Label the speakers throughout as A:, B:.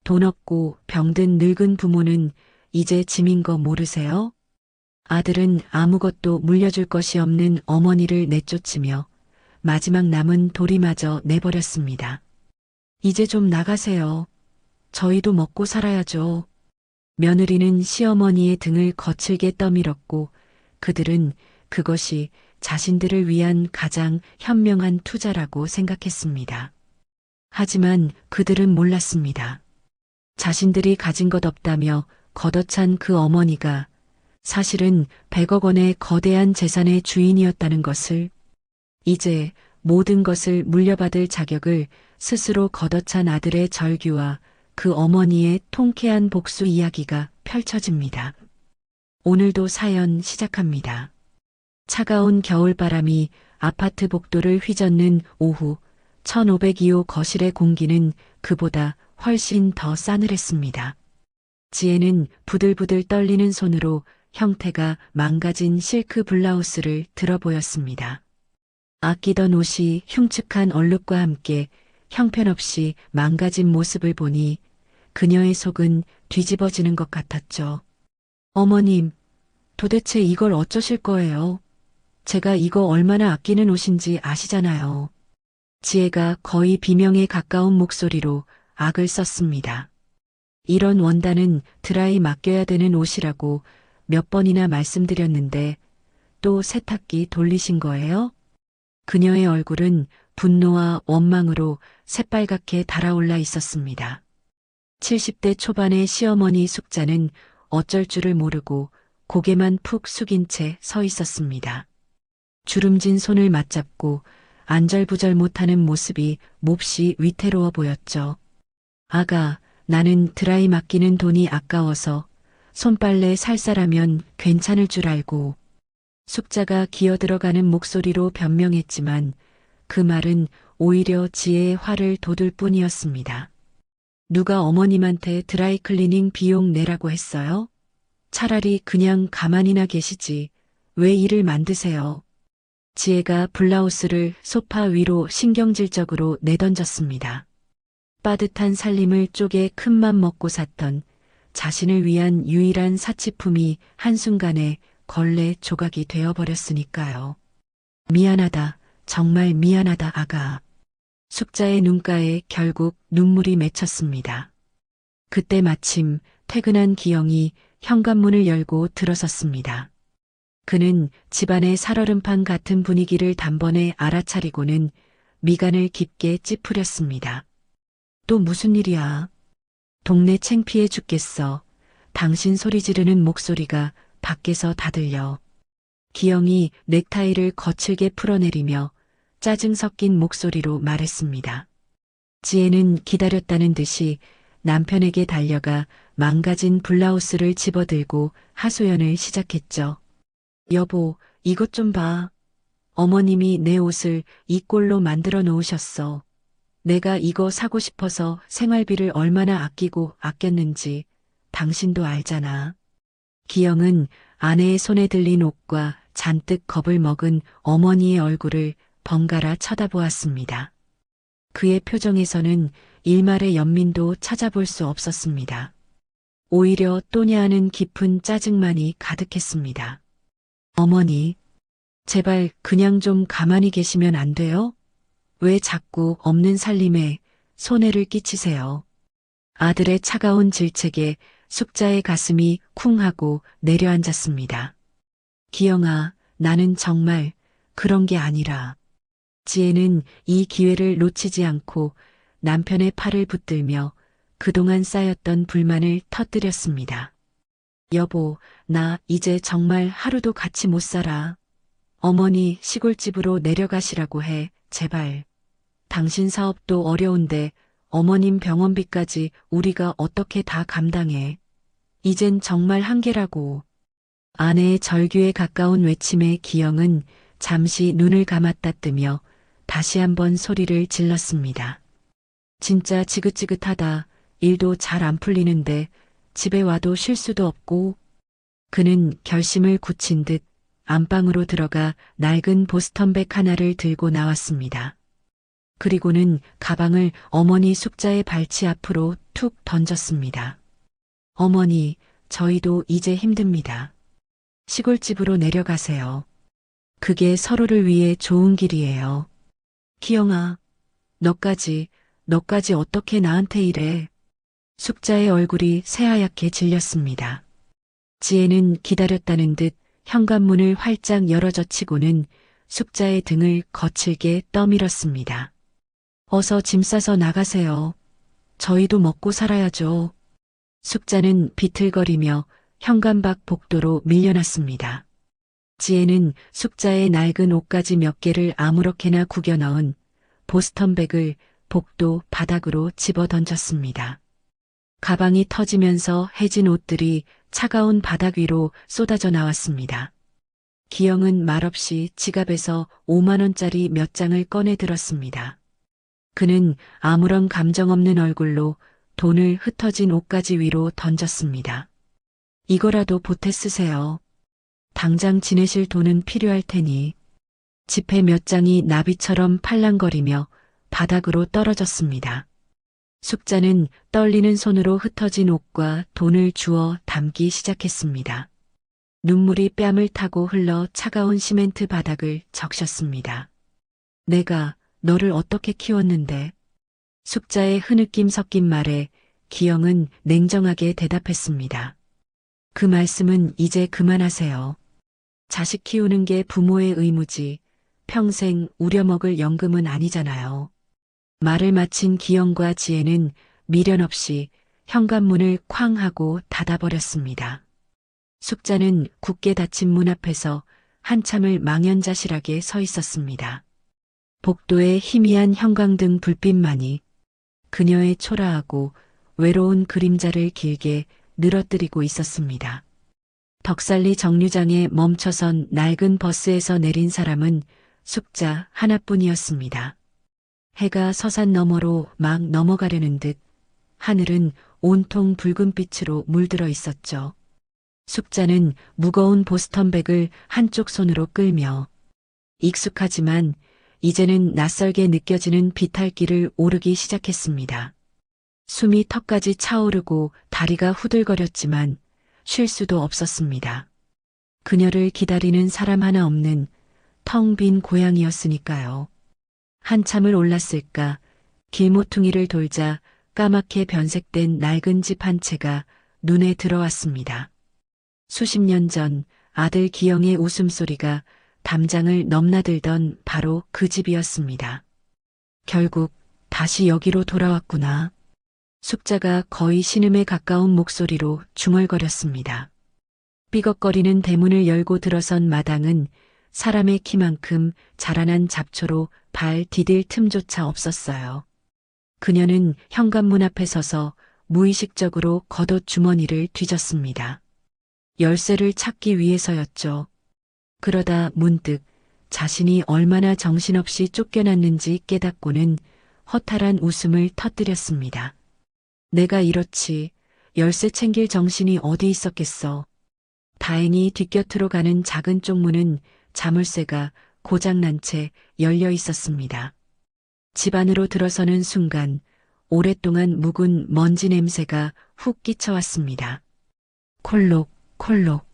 A: 돈 없고 병든 늙은 부모는 이제 짐인 거 모르세요? 아들은 아무것도 물려줄 것이 없는 어머니를 내쫓으며 마지막 남은 도리마저 내버렸습니다. 이제 좀 나가세요. 저희도 먹고 살아야죠. 며느리는 시어머니의 등을 거칠게 떠밀었고 그들은 그것이 자신들을 위한 가장 현명한 투자라고 생각했습니다. 하지만 그들은 몰랐습니다. 자신들이 가진 것 없다며 걷어찬 그 어머니가 사실은 100억 원의 거대한 재산의 주인이었다는 것을, 이제 모든 것을 물려받을 자격을 스스로 걷어찬 아들의 절규와 그 어머니의 통쾌한 복수 이야기가 펼쳐집니다. 오늘도 사연 시작합니다. 차가운 겨울바람이 아파트 복도를 휘젓는 오후 1502호 거실의 공기는 그보다 훨씬 더 싸늘했습니다. 지혜는 부들부들 떨리는 손으로 형태가 망가진 실크 블라우스를 들어 보였습니다. 아끼던 옷이 흉측한 얼룩과 함께 형편없이 망가진 모습을 보니 그녀의 속은 뒤집어지는 것 같았죠. 어머님, 도대체 이걸 어쩌실 거예요? 제가 이거 얼마나 아끼는 옷인지 아시잖아요. 지혜가 거의 비명에 가까운 목소리로 악을 썼습니다. 이런 원단은 드라이 맡겨야 되는 옷이라고 몇 번이나 말씀드렸는데 또 세탁기 돌리신 거예요? 그녀의 얼굴은 분노와 원망으로 새빨갛게 달아올라 있었습니다. 70대 초반의 시어머니 숙자는 어쩔 줄을 모르고 고개만 푹 숙인 채 서 있었습니다. 주름진 손을 맞잡고 안절부절 못하는 모습이 몹시 위태로워 보였죠. 아가, 나는 드라이 맡기는 돈이 아까워서 손빨래 살살하면 괜찮을 줄 알고. 숙자가 기어들어가는 목소리로 변명했지만 그 말은 오히려 지혜의 화를 돋을 뿐이었습니다. 누가 어머님한테 드라이클리닝 비용 내라고 했어요? 차라리 그냥 가만히나 계시지. 왜 일을 만드세요? 지혜가 블라우스를 소파 위로 신경질적으로 내던졌습니다. 빠듯한 살림을 쪼개 큰맘 먹고 샀던 자신을 위한 유일한 사치품이 한순간에 걸레 조각이 되어버렸으니까요. 미안하다, 정말 미안하다 아가. 숙자의 눈가에 결국 눈물이 맺혔습니다. 그때 마침 퇴근한 기영이 현관문을 열고 들어섰습니다. 그는 집안의 살얼음판 같은 분위기를 단번에 알아차리고는 미간을 깊게 찌푸렸습니다. 또 무슨 일이야? 동네 창피해 죽겠어. 당신 소리 지르는 목소리가 밖에서 다 들려. 기영이 넥타이를 거칠게 풀어내리며 짜증 섞인 목소리로 말했습니다. 지혜는 기다렸다는 듯이 남편에게 달려가 망가진 블라우스를 집어들고 하소연을 시작했죠. 여보, 이것 좀 봐. 어머님이 내 옷을 이 꼴로 만들어 놓으셨어. 내가 이거 사고 싶어서 생활비를 얼마나 아끼고 아꼈는지 당신도 알잖아. 기영은 아내의 손에 들린 옷과 잔뜩 겁을 먹은 어머니의 얼굴을 번갈아 쳐다보았습니다. 그의 표정에서는 일말의 연민도 찾아볼 수 없었습니다. 오히려 또냐하는 깊은 짜증만이 가득했습니다. 어머니, 제발 그냥 좀 가만히 계시면 안 돼요? 왜 자꾸 없는 살림에 손해를 끼치세요? 아들의 차가운 질책에 숙자의 가슴이 쿵 하고 내려앉았습니다. 기영아, 나는 정말 그런 게 아니라. 지혜는 이 기회를 놓치지 않고 남편의 팔을 붙들며 그동안 쌓였던 불만을 터뜨렸습니다. 여보, 나 이제 정말 하루도 같이 못 살아. 어머니 시골집으로 내려가시라고 해, 제발. 당신 사업도 어려운데 어머님 병원비까지 우리가 어떻게 다 감당해. 이젠 정말 한계라고. 아내의 절규에 가까운 외침에 기영은 잠시 눈을 감았다 뜨며 다시 한번 소리를 질렀습니다. 진짜 지긋지긋하다. 일도 잘 안 풀리는데 집에 와도 쉴 수도 없고. 그는 결심을 굳힌 듯 안방으로 들어가 낡은 보스턴백 하나를 들고 나왔습니다. 그리고는 가방을 어머니 숙자의 발치 앞으로 툭 던졌습니다. 어머니, 저희도 이제 힘듭니다. 시골집으로 내려가세요. 그게 서로를 위해 좋은 길이에요. 기영아, 너까지 어떻게 나한테 이래? 숙자의 얼굴이 새하얗게 질렸습니다. 지혜는 기다렸다는 듯 현관문을 활짝 열어젖히고는 숙자의 등을 거칠게 떠밀었습니다. 어서 짐 싸서 나가세요. 저희도 먹고 살아야죠. 숙자는 비틀거리며 현관 밖 복도로 밀려났습니다. 지혜는 숙자의 낡은 옷가지 몇 개를 아무렇게나 구겨 넣은 보스턴백을 복도 바닥으로 집어 던졌습니다. 가방이 터지면서 해진 옷들이 차가운 바닥 위로 쏟아져 나왔습니다. 기영은 말없이 지갑에서 5만 원짜리 몇 장을 꺼내 들었습니다. 그는 아무런 감정 없는 얼굴로 돈을 흩어진 옷가지 위로 던졌습니다. 이거라도 보태 쓰세요. 당장 지내실 돈은 필요할 테니. 지폐 몇 장이 나비처럼 팔랑거리며 바닥으로 떨어졌습니다. 숙자는 떨리는 손으로 흩어진 옷과 돈을 주워 담기 시작했습니다. 눈물이 뺨을 타고 흘러 차가운 시멘트 바닥을 적셨습니다. 내가 너를 어떻게 키웠는데? 숙자의 흐느낌 섞인 말에 기영은 냉정하게 대답했습니다. 그 말씀은 이제 그만하세요. 자식 키우는 게 부모의 의무지 평생 우려먹을 연금은 아니잖아요. 말을 마친 기영과 지혜는 미련 없이 현관문을 쾅 하고 닫아버렸습니다. 숙자는 굳게 닫힌 문 앞에서 한참을 망연자실하게 서 있었습니다. 복도의 희미한 형광등 불빛만이 그녀의 초라하고 외로운 그림자를 길게 늘어뜨리고 있었습니다. 덕살리 정류장에 멈춰선 낡은 버스에서 내린 사람은 숙자 하나뿐이었습니다. 해가 서산 너머로 막 넘어가려는 듯 하늘은 온통 붉은 빛으로 물들어 있었죠. 숙자는 무거운 보스턴백을 한쪽 손으로 끌며 익숙하지만 이제는 낯설게 느껴지는 비탈길을 오르기 시작했습니다. 숨이 턱까지 차오르고 다리가 후들거렸지만 쉴 수도 없었습니다. 그녀를 기다리는 사람 하나 없는 텅 빈 고향이었으니까요. 한참을 올랐을까 길모퉁이를 돌자 까맣게 변색된 낡은 집 한 채가 눈에 들어왔습니다. 수십 년 전 아들 기영의 웃음소리가 담장을 넘나들던 바로 그 집이었습니다. 결국 다시 여기로 돌아왔구나. 숙자가 거의 신음에 가까운 목소리로 중얼거렸습니다. 삐걱거리는 대문을 열고 들어선 마당은 사람의 키만큼 자라난 잡초로 발 디딜 틈조차 없었어요. 그녀는 현관문 앞에 서서 무의식적으로 겉옷 주머니를 뒤졌습니다. 열쇠를 찾기 위해서였죠. 그러다 문득 자신이 얼마나 정신없이 쫓겨났는지 깨닫고는 허탈한 웃음을 터뜨렸습니다. 내가 이렇지 열쇠 챙길 정신이 어디 있었겠어. 다행히 뒷곁으로 가는 작은 쪽문은 자물쇠가 고장난 채 열려 있었습니다. 집 안으로 들어서는 순간 오랫동안 묵은 먼지 냄새가 훅 끼쳐왔습니다. 콜록 콜록.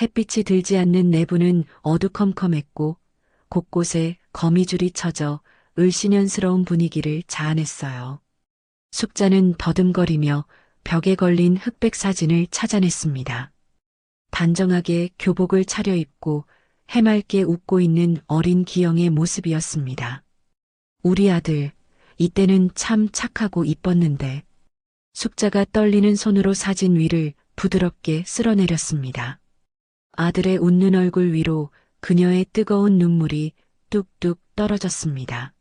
A: 햇빛이 들지 않는 내부는 어두컴컴했고 곳곳에 거미줄이 쳐져 을씨년스러운 분위기를 자아냈어요. 숙자는 더듬거리며 벽에 걸린 흑백 사진을 찾아냈습니다. 단정하게 교복을 차려입고 해맑게 웃고 있는 어린 기영의 모습이었습니다. 우리 아들, 이때는 참 착하고 이뻤는데. 숙자가 떨리는 손으로 사진 위를 부드럽게 쓸어내렸습니다. 아들의 웃는 얼굴 위로 그녀의 뜨거운 눈물이 뚝뚝 떨어졌습니다.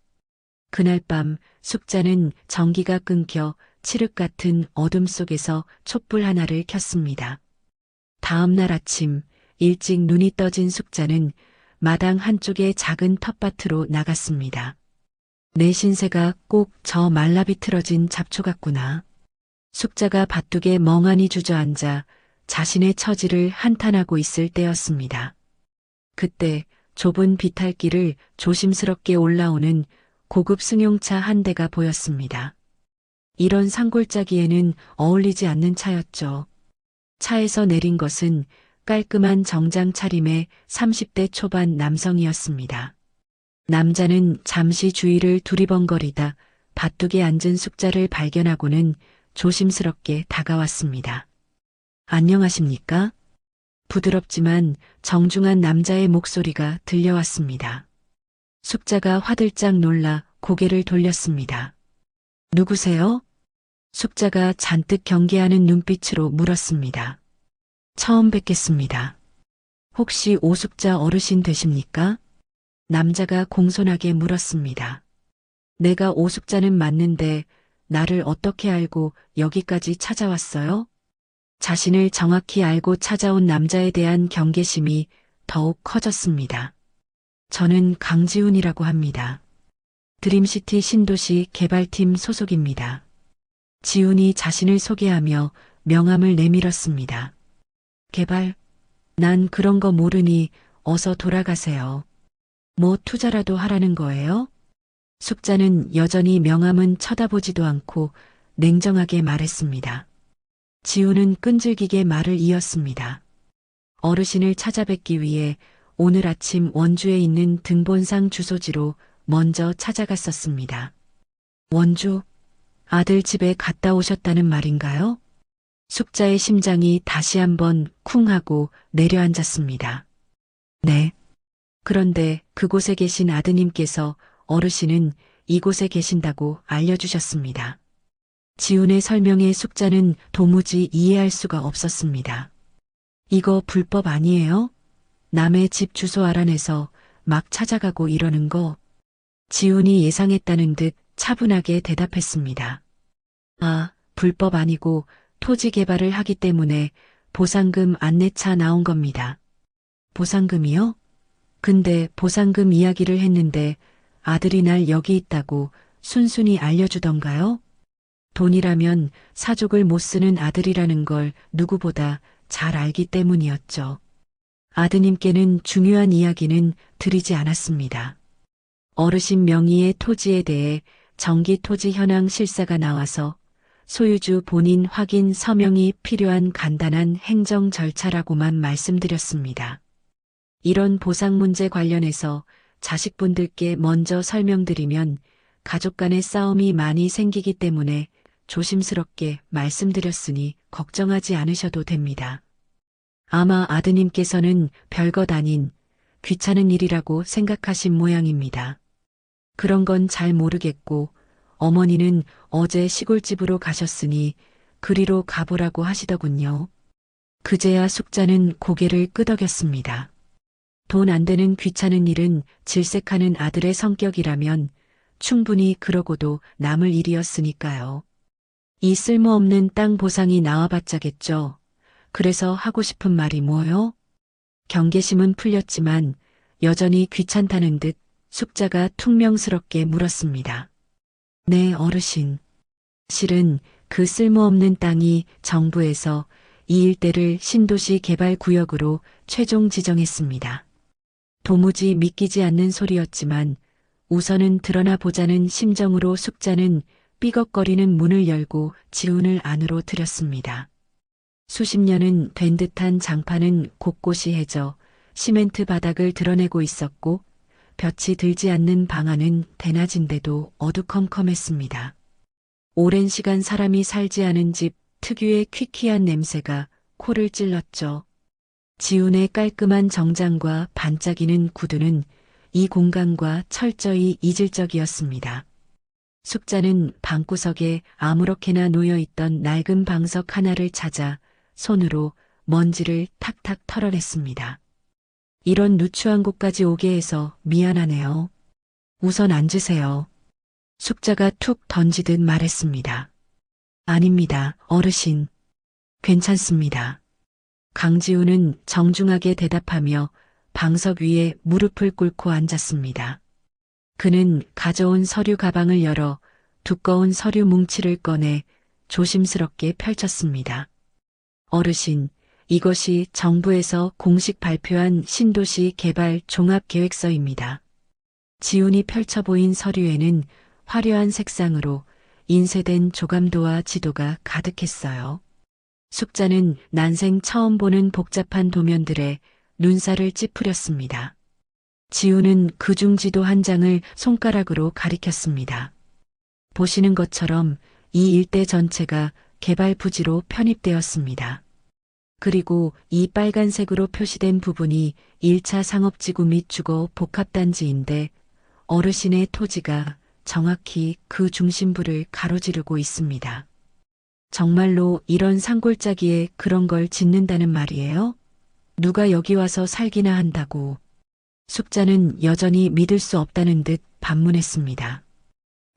A: 그날 밤 숙자는 전기가 끊겨 칠흑 같은 어둠 속에서 촛불 하나를 켰습니다. 다음 날 아침 일찍 눈이 떠진 숙자는 마당 한쪽의 작은 텃밭으로 나갔습니다. 내 신세가 꼭 저 말라비틀어진 잡초 같구나. 숙자가 밭둑에 멍하니 주저앉아 자신의 처지를 한탄하고 있을 때였습니다. 그때 좁은 비탈길을 조심스럽게 올라오는 고급 승용차 한 대가 보였습니다. 이런 산골짜기에는 어울리지 않는 차였죠. 차에서 내린 것은 깔끔한 정장 차림의 30대 초반 남성이었습니다. 남자는 잠시 주위를 두리번거리다 밭둑에 앉은 숙자를 발견하고는 조심스럽게 다가왔습니다. 안녕하십니까? 부드럽지만 정중한 남자의 목소리가 들려왔습니다. 숙자가 화들짝 놀라 고개를 돌렸습니다. 누구세요? 숙자가 잔뜩 경계하는 눈빛으로 물었습니다. 처음 뵙겠습니다. 혹시 오숙자 어르신 되십니까? 남자가 공손하게 물었습니다. 내가 오숙자는 맞는데 나를 어떻게 알고 여기까지 찾아왔어요? 자신을 정확히 알고 찾아온 남자에 대한 경계심이 더욱 커졌습니다. 저는 강지훈이라고 합니다. 드림시티 신도시 개발팀 소속입니다. 지훈이 자신을 소개하며 명함을 내밀었습니다. 개발? 난 그런 거 모르니 어서 돌아가세요. 뭐 투자라도 하라는 거예요? 숙자는 여전히 명함은 쳐다보지도 않고 냉정하게 말했습니다. 지훈은 끈질기게 말을 이었습니다. 어르신을 찾아뵙기 위해 오늘 아침 원주에 있는 등본상 주소지로 먼저 찾아갔었습니다. 원주? 아들 집에 갔다 오셨다는 말인가요? 숙자의 심장이 다시 한번 쿵 하고 내려앉았습니다. 네. 그런데 그곳에 계신 아드님께서 어르신은 이곳에 계신다고 알려주셨습니다. 지훈의 설명에 숙자는 도무지 이해할 수가 없었습니다. 이거 불법 아니에요? 남의 집 주소 알아내서 막 찾아가고 이러는 거. 지훈이 예상했다는 듯 차분하게 대답했습니다. 아, 불법 아니고 토지 개발을 하기 때문에 보상금 안내차 나온 겁니다. 보상금이요? 근데 보상금 이야기를 했는데 아들이 날 여기 있다고 순순히 알려주던가요? 돈이라면 사족을 못 쓰는 아들이라는 걸 누구보다 잘 알기 때문이었죠. 아드님께는 중요한 이야기는 드리지 않았습니다. 어르신 명의의 토지에 대해 정기토지 현황 실사가 나와서 소유주 본인 확인 서명이 필요한 간단한 행정 절차라고만 말씀드렸습니다. 이런 보상 문제 관련해서 자식분들께 먼저 설명드리면 가족 간의 싸움이 많이 생기기 때문에 조심스럽게 말씀드렸으니 걱정하지 않으셔도 됩니다. 아마 아드님께서는 별것 아닌 귀찮은 일이라고 생각하신 모양입니다. 그런 건 잘 모르겠고 어머니는 어제 시골집으로 가셨으니 그리로 가보라고 하시더군요. 그제야 숙자는 고개를 끄덕였습니다. 돈 안 되는 귀찮은 일은 질색하는 아들의 성격이라면 충분히 그러고도 남을 일이었으니까요. 이 쓸모없는 땅 보상이 나와봤자겠죠. 그래서 하고 싶은 말이 뭐요? 경계심은 풀렸지만 여전히 귀찮다는 듯 숙자가 퉁명스럽게 물었습니다. 네, 어르신. 실은 그 쓸모없는 땅이 정부에서 이 일대를 신도시 개발구역으로 최종 지정했습니다. 도무지 믿기지 않는 소리였지만 우선은 드러나 보자는 심정으로 숙자는 삐걱거리는 문을 열고 지훈을 안으로 들였습니다. 수십 년은 된 듯한 장판은 곳곳이 해져 시멘트 바닥을 드러내고 있었고 볕이 들지 않는 방 안은 대낮인데도 어두컴컴했습니다. 오랜 시간 사람이 살지 않은 집 특유의 퀴퀴한 냄새가 코를 찔렀죠. 지훈의 깔끔한 정장과 반짝이는 구두는 이 공간과 철저히 이질적이었습니다. 숙자는 방구석에 아무렇게나 놓여있던 낡은 방석 하나를 찾아 손으로 먼지를 탁탁 털어냈습니다. 이런 누추한 곳까지 오게 해서 미안하네요. 우선 앉으세요. 숙자가 툭 던지듯 말했습니다. 아닙니다, 어르신. 괜찮습니다. 강지훈은 정중하게 대답하며 방석 위에 무릎을 꿇고 앉았습니다. 그는 가져온 서류 가방을 열어 두꺼운 서류 뭉치를 꺼내 조심스럽게 펼쳤습니다. 어르신, 이것이 정부에서 공식 발표한 신도시 개발 종합계획서입니다. 지훈이 펼쳐 보인 서류에는 화려한 색상으로 인쇄된 조감도와 지도가 가득했어요. 숙자는 난생 처음 보는 복잡한 도면들에 눈살을 찌푸렸습니다. 지훈은 그중 지도 한 장을 손가락으로 가리켰습니다. 보시는 것처럼 이 일대 전체가 개발 부지로 편입되었습니다. 그리고 이 빨간색으로 표시된 부분이 1차 상업지구 및 주거 복합단지인데 어르신의 토지가 정확히 그 중심부를 가로지르고 있습니다. 정말로 이런 산골짜기에 그런 걸 짓는다는 말이에요? 누가 여기 와서 살기나 한다고. 숙자는 여전히 믿을 수 없다는 듯 반문했습니다.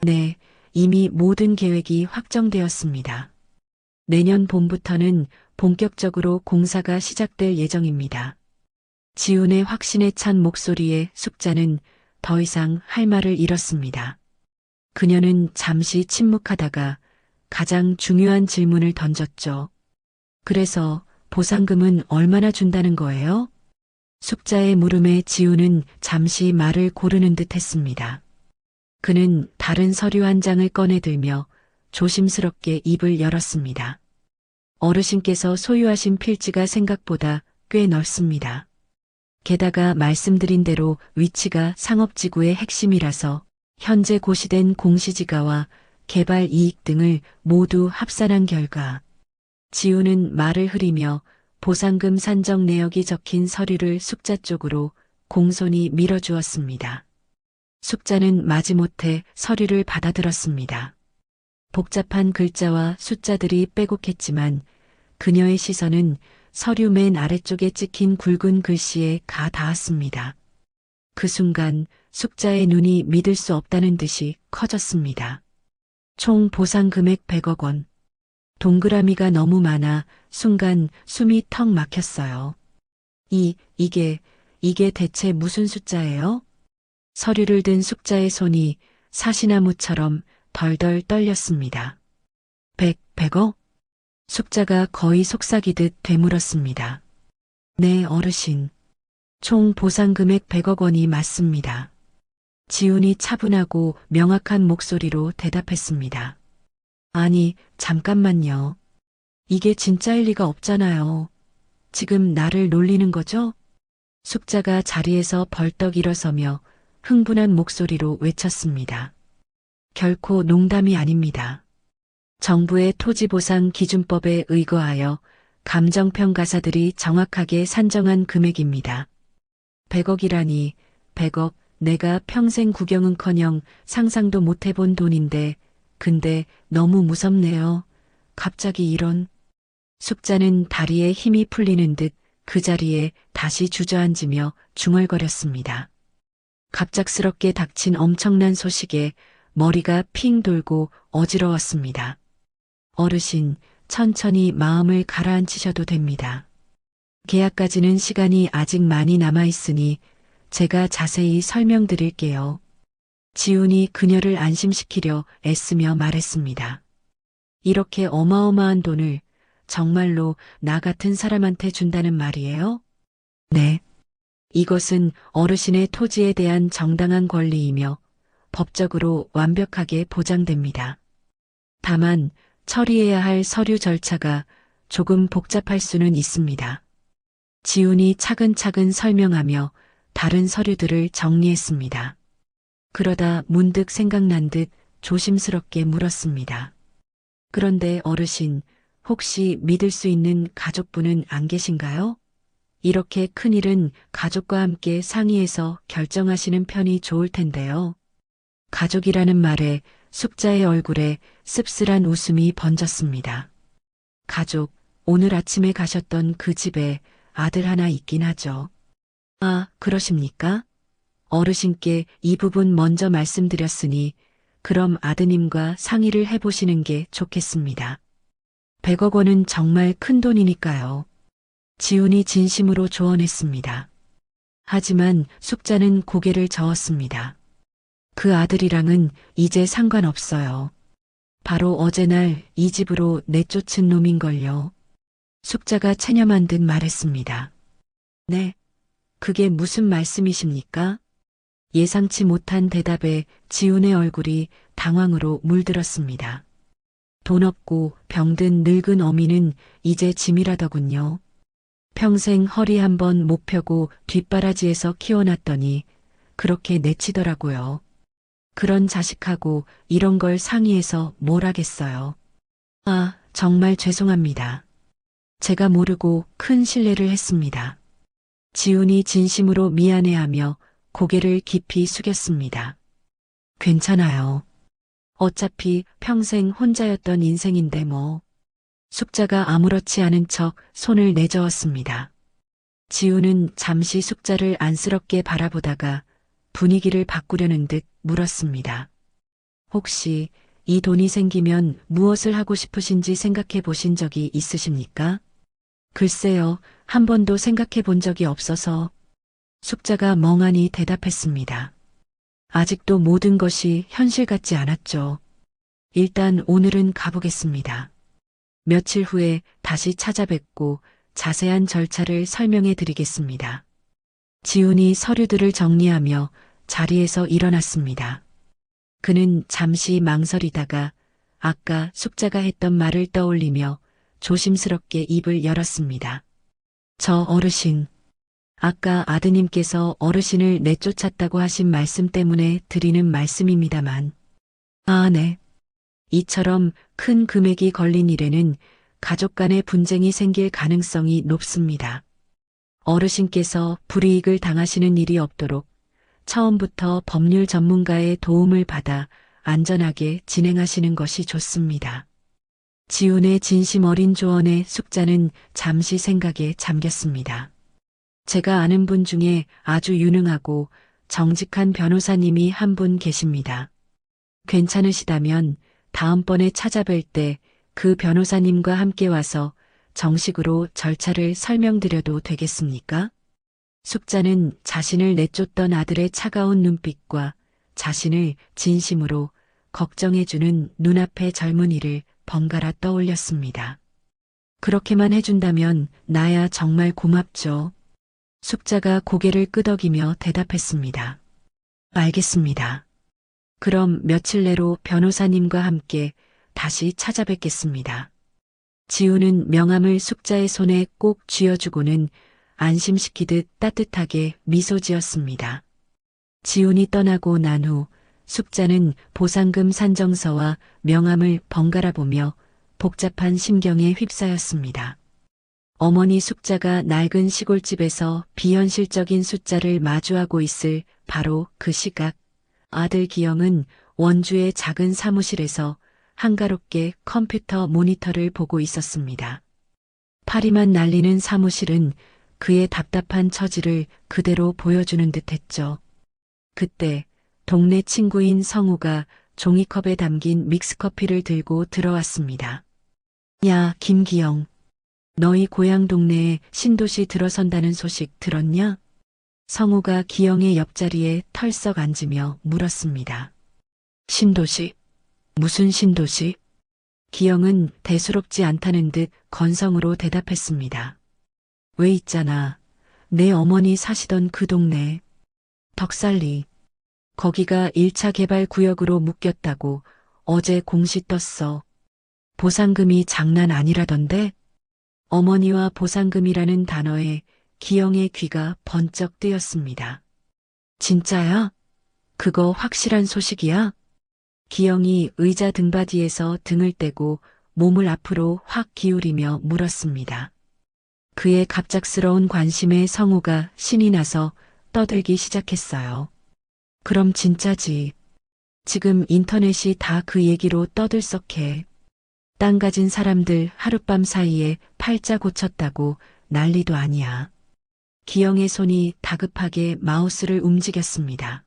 A: 네, 이미 모든 계획이 확정되었습니다. 내년 봄부터는 본격적으로 공사가 시작될 예정입니다. 지훈의 확신에 찬 목소리에 숙자는 더 이상 할 말을 잃었습니다. 그녀는 잠시 침묵하다가 가장 중요한 질문을 던졌죠. 그래서 보상금은 얼마나 준다는 거예요? 숙자의 물음에 지훈은 잠시 말을 고르는 듯 했습니다. 그는 다른 서류 한 장을 꺼내들며 조심스럽게 입을 열었습니다. 어르신께서 소유하신 필지가 생각보다 꽤 넓습니다. 게다가 말씀드린 대로 위치가 상업지구의 핵심이라서 현재 고시된 공시지가와 개발 이익 등을 모두 합산한 결과 지훈은 말을 흐리며 보상금 산정 내역이 적힌 서류를 숙자 쪽으로 공손히 밀어주었습니다. 숙자는 마지못해 서류를 받아들었습니다. 복잡한 글자와 숫자들이 빼곡했지만 그녀의 시선은 서류 맨 아래쪽에 찍힌 굵은 글씨에 가 닿았습니다. 그 순간 숙자의 눈이 믿을 수 없다는 듯이 커졌습니다. 총 보상 금액 100억 원. 동그라미가 너무 많아 순간 숨이 턱 막혔어요. 이게 대체 무슨 숫자예요? 서류를 든 숙자의 손이 사시나무처럼 덜덜 떨렸습니다. 100억? 숙자가 거의 속삭이듯 되물었습니다. 네, 어르신. 총 보상 금액 100억 원이 맞습니다. 지훈이 차분하고 명확한 목소리로 대답했습니다. 아니, 잠깐만요. 이게 진짜일 리가 없잖아요. 지금 나를 놀리는 거죠? 숙자가 자리에서 벌떡 일어서며 흥분한 목소리로 외쳤습니다. 결코 농담이 아닙니다. 정부의 토지보상 기준법에 의거하여 감정평가사들이 정확하게 산정한 금액입니다. 100억이라니, 100억, 내가 평생 구경은커녕 상상도 못 해본 돈인데, 근데 너무 무섭네요. 갑자기 이런. 숙자는 다리에 힘이 풀리는 듯 그 자리에 다시 주저앉으며 중얼거렸습니다. 갑작스럽게 닥친 엄청난 소식에 머리가 핑 돌고 어지러웠습니다. 어르신, 천천히 마음을 가라앉히셔도 됩니다. 계약까지는 시간이 아직 많이 남아있으니 제가 자세히 설명드릴게요. 지훈이 그녀를 안심시키려 애쓰며 말했습니다. 이렇게 어마어마한 돈을 정말로 나 같은 사람한테 준다는 말이에요? 네. 이것은 어르신의 토지에 대한 정당한 권리이며 법적으로 완벽하게 보장됩니다. 다만 처리해야 할 서류 절차가 조금 복잡할 수는 있습니다. 지훈이 차근차근 설명하며 다른 서류들을 정리했습니다. 그러다 문득 생각난 듯 조심스럽게 물었습니다. 그런데 어르신, 혹시 믿을 수 있는 가족분은 안 계신가요? 이렇게 큰일은 가족과 함께 상의해서 결정하시는 편이 좋을 텐데요. 가족이라는 말에 숙자의 얼굴에 씁쓸한 웃음이 번졌습니다. 가족, 오늘 아침에 가셨던 그 집에 아들 하나 있긴 하죠. 아, 그러십니까? 어르신께 이 부분 먼저 말씀드렸으니 그럼 아드님과 상의를 해보시는 게 좋겠습니다. 100억 원은 정말 큰 돈이니까요. 지훈이 진심으로 조언했습니다. 하지만 숙자는 고개를 저었습니다. 그 아들이랑은 이제 상관없어요. 바로 어제 날 이 집으로 내쫓은 놈인걸요. 숙자가 체념한 듯 말했습니다. 네, 그게 무슨 말씀이십니까? 예상치 못한 대답에 지훈의 얼굴이 당황으로 물들었습니다. 돈 없고 병든 늙은 어미는 이제 짐이라더군요. 평생 허리 한번 못 펴고 뒷바라지에서 키워놨더니 그렇게 내치더라고요. 그런 자식하고 이런 걸 상의해서 뭘 하겠어요. 아, 정말 죄송합니다. 제가 모르고 큰 실례를 했습니다. 지훈이 진심으로 미안해하며 고개를 깊이 숙였습니다. 괜찮아요. 어차피 평생 혼자였던 인생인데 뭐. 숙자가 아무렇지 않은 척 손을 내저었습니다. 지훈은 잠시 숙자를 안쓰럽게 바라보다가 분위기를 바꾸려는 듯 물었습니다. 혹시 이 돈이 생기면 무엇을 하고 싶으신지 생각해 보신 적이 있으십니까? 글쎄요, 한 번도 생각해 본 적이 없어서. 숙자가 멍하니 대답했습니다. 아직도 모든 것이 현실 같지 않았죠. 일단 오늘은 가보겠습니다. 며칠 후에 다시 찾아뵙고 자세한 절차를 설명해 드리겠습니다. 지훈이 서류들을 정리하며 자리에서 일어났습니다. 그는 잠시 망설이다가 아까 숙자가 했던 말을 떠올리며 조심스럽게 입을 열었습니다. 저 어르신, 아까 아드님께서 어르신을 내쫓았다고 하신 말씀 때문에 드리는 말씀입니다만. 아, 네. 이처럼 큰 금액이 걸린 일에는 가족 간의 분쟁이 생길 가능성이 높습니다. 어르신께서 불이익을 당하시는 일이 없도록 처음부터 법률 전문가의 도움을 받아 안전하게 진행하시는 것이 좋습니다. 지훈의 진심 어린 조언에 숙자는 잠시 생각에 잠겼습니다. 제가 아는 분 중에 아주 유능하고 정직한 변호사님이 한 분 계십니다. 괜찮으시다면 다음번에 찾아뵐 때 그 변호사님과 함께 와서 정식으로 절차를 설명드려도 되겠습니까? 숙자는 자신을 내쫓던 아들의 차가운 눈빛과 자신을 진심으로 걱정해주는 눈앞의 젊은이를 번갈아 떠올렸습니다. 그렇게만 해준다면 나야 정말 고맙죠. 숙자가 고개를 끄덕이며 대답했습니다. 알겠습니다. 그럼 며칠 내로 변호사님과 함께 다시 찾아뵙겠습니다. 지훈은 명함을 숙자의 손에 꼭 쥐어주고는 안심시키듯 따뜻하게 미소 지었습니다. 지훈이 떠나고 난 후 숙자는 보상금 산정서와 명함을 번갈아 보며 복잡한 심경에 휩싸였습니다. 어머니 숙자가 낡은 시골집에서 비현실적인 숫자를 마주하고 있을 바로 그 시각, 아들 기영은 원주의 작은 사무실에서 한가롭게 컴퓨터 모니터를 보고 있었습니다. 파리만 날리는 사무실은 그의 답답한 처지를 그대로 보여주는 듯했죠. 그때 동네 친구인 성우가 종이컵에 담긴 믹스커피를 들고 들어왔습니다. 야, 김기영. 너희 고향 동네에 신도시 들어선다는 소식 들었냐? 성우가 기영의 옆자리에 털썩 앉으며 물었습니다. 신도시? 무슨 신도시? 기영은 대수롭지 않다는 듯 건성으로 대답했습니다. 왜 있잖아. 내 어머니 사시던 그 동네. 덕살리. 거기가 1차 개발 구역으로 묶였다고 어제 공시 떴어. 보상금이 장난 아니라던데? 어머니와 보상금이라는 단어에 기영의 귀가 번쩍 뜨였습니다. 진짜야? 그거 확실한 소식이야? 기영이 의자 등받이에서 등을 떼고 몸을 앞으로 확 기울이며 물었습니다. 그의 갑작스러운 관심에 성우가 신이 나서 떠들기 시작했어요. 그럼 진짜지. 지금 인터넷이 다 그 얘기로 떠들썩해. 땅 가진 사람들 하룻밤 사이에 팔자 고쳤다고 난리도 아니야. 기영의 손이 다급하게 마우스를 움직였습니다.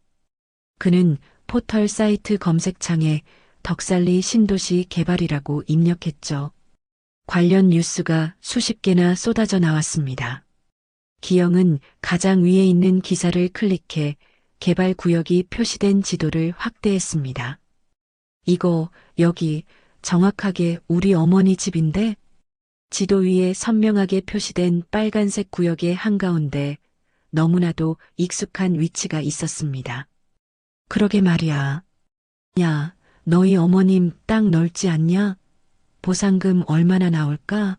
A: 그는 포털 사이트 검색창에 덕살리 신도시 개발이라고 입력했죠. 관련 뉴스가 수십 개나 쏟아져 나왔습니다. 기영은 가장 위에 있는 기사를 클릭해 개발 구역이 표시된 지도를 확대했습니다. 이거, 여기, 정확하게 우리 어머니 집인데? 지도 위에 선명하게 표시된 빨간색 구역의 한가운데 너무나도 익숙한 위치가 있었습니다. 그러게 말이야. 야, 너희 어머님 땅 넓지 않냐? 보상금 얼마나 나올까?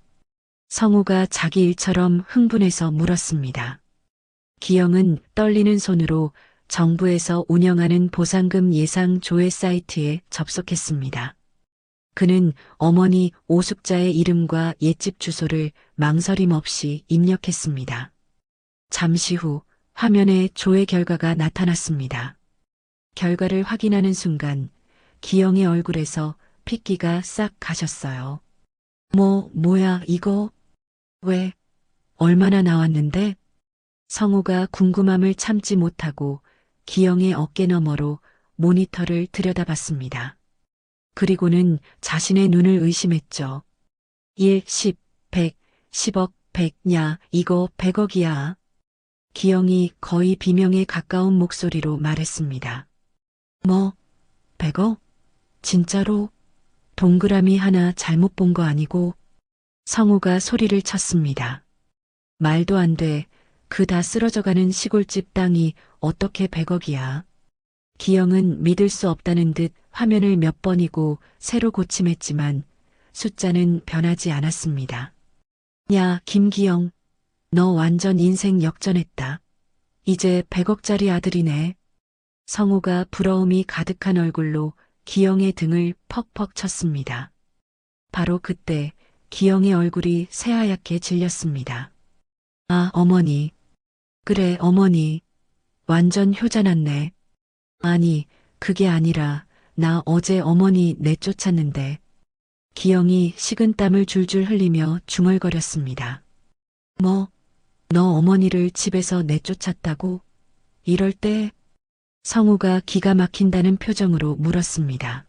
A: 성우가 자기 일처럼 흥분해서 물었습니다. 기영은 떨리는 손으로 정부에서 운영하는 보상금 예상 조회 사이트에 접속했습니다. 그는 어머니 오숙자의 이름과 옛집 주소를 망설임 없이 입력했습니다. 잠시 후 화면에 조회 결과가 나타났습니다. 결과를 확인하는 순간 기영의 얼굴에서 핏기가 싹 가셨어요. 뭐야 이거? 왜? 얼마나 나왔는데? 성우가 궁금함을 참지 못하고 기영의 어깨 너머로 모니터를 들여다봤습니다. 그리고는 자신의 눈을 의심했죠. 1, 10, 100, 10억, 100냐, 이거 100억이야. 기영이 거의 비명에 가까운 목소리로 말했습니다. 100억? 진짜로? 동그라미 하나 잘못 본 거 아니고? 성우가 소리를 쳤습니다. 말도 안 돼. 그 다 쓰러져가는 시골집 땅이 어떻게 100억이야. 기영은 믿을 수 없다는 듯 화면을 몇 번이고 새로 고침했지만 숫자는 변하지 않았습니다. 야, 김기영. 너 완전 인생 역전했다. 이제 100억짜리 아들이네. 성우가 부러움이 가득한 얼굴로 기영의 등을 퍽퍽 쳤습니다. 바로 그때 기영의 얼굴이 새하얗게 질렸습니다. 아, 어머니. 그래, 어머니. 완전 효자 났네. 아니, 그게 아니라 나 어제 어머니 내쫓았는데. 기영이 식은땀을 줄줄 흘리며 중얼거렸습니다. 너 어머니를 집에서 내쫓았다고? 이럴 때 성우가 기가 막힌다는 표정으로 물었습니다.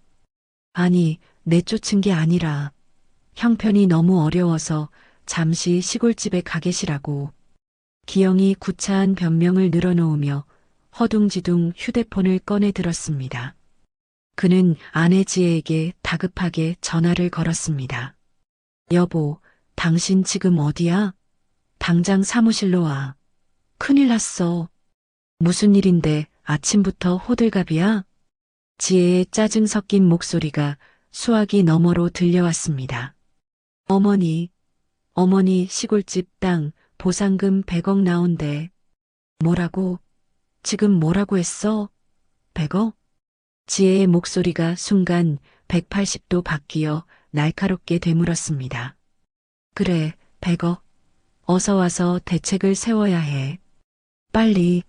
A: 아니, 내쫓은 게 아니라 형편이 너무 어려워서 잠시 시골집에 가 계시라고. 기영이 구차한 변명을 늘어놓으며 허둥지둥 휴대폰을 꺼내 들었습니다. 그는 아내 지혜에게 다급하게 전화를 걸었습니다. 여보, 당신 지금 어디야? 당장 사무실로 와. 큰일 났어. 무슨 일인데 아침부터 호들갑이야? 지혜의 짜증 섞인 목소리가 수화기 너머로 들려왔습니다. 어머니 시골집 땅 보상금 100억 나온대. 뭐라고? 지금 뭐라고 했어? 100억? 지혜의 목소리가 순간 180도 바뀌어 날카롭게 되물었습니다. 그래, 100억. 어서 와서 대책을 세워야 해. 빨리.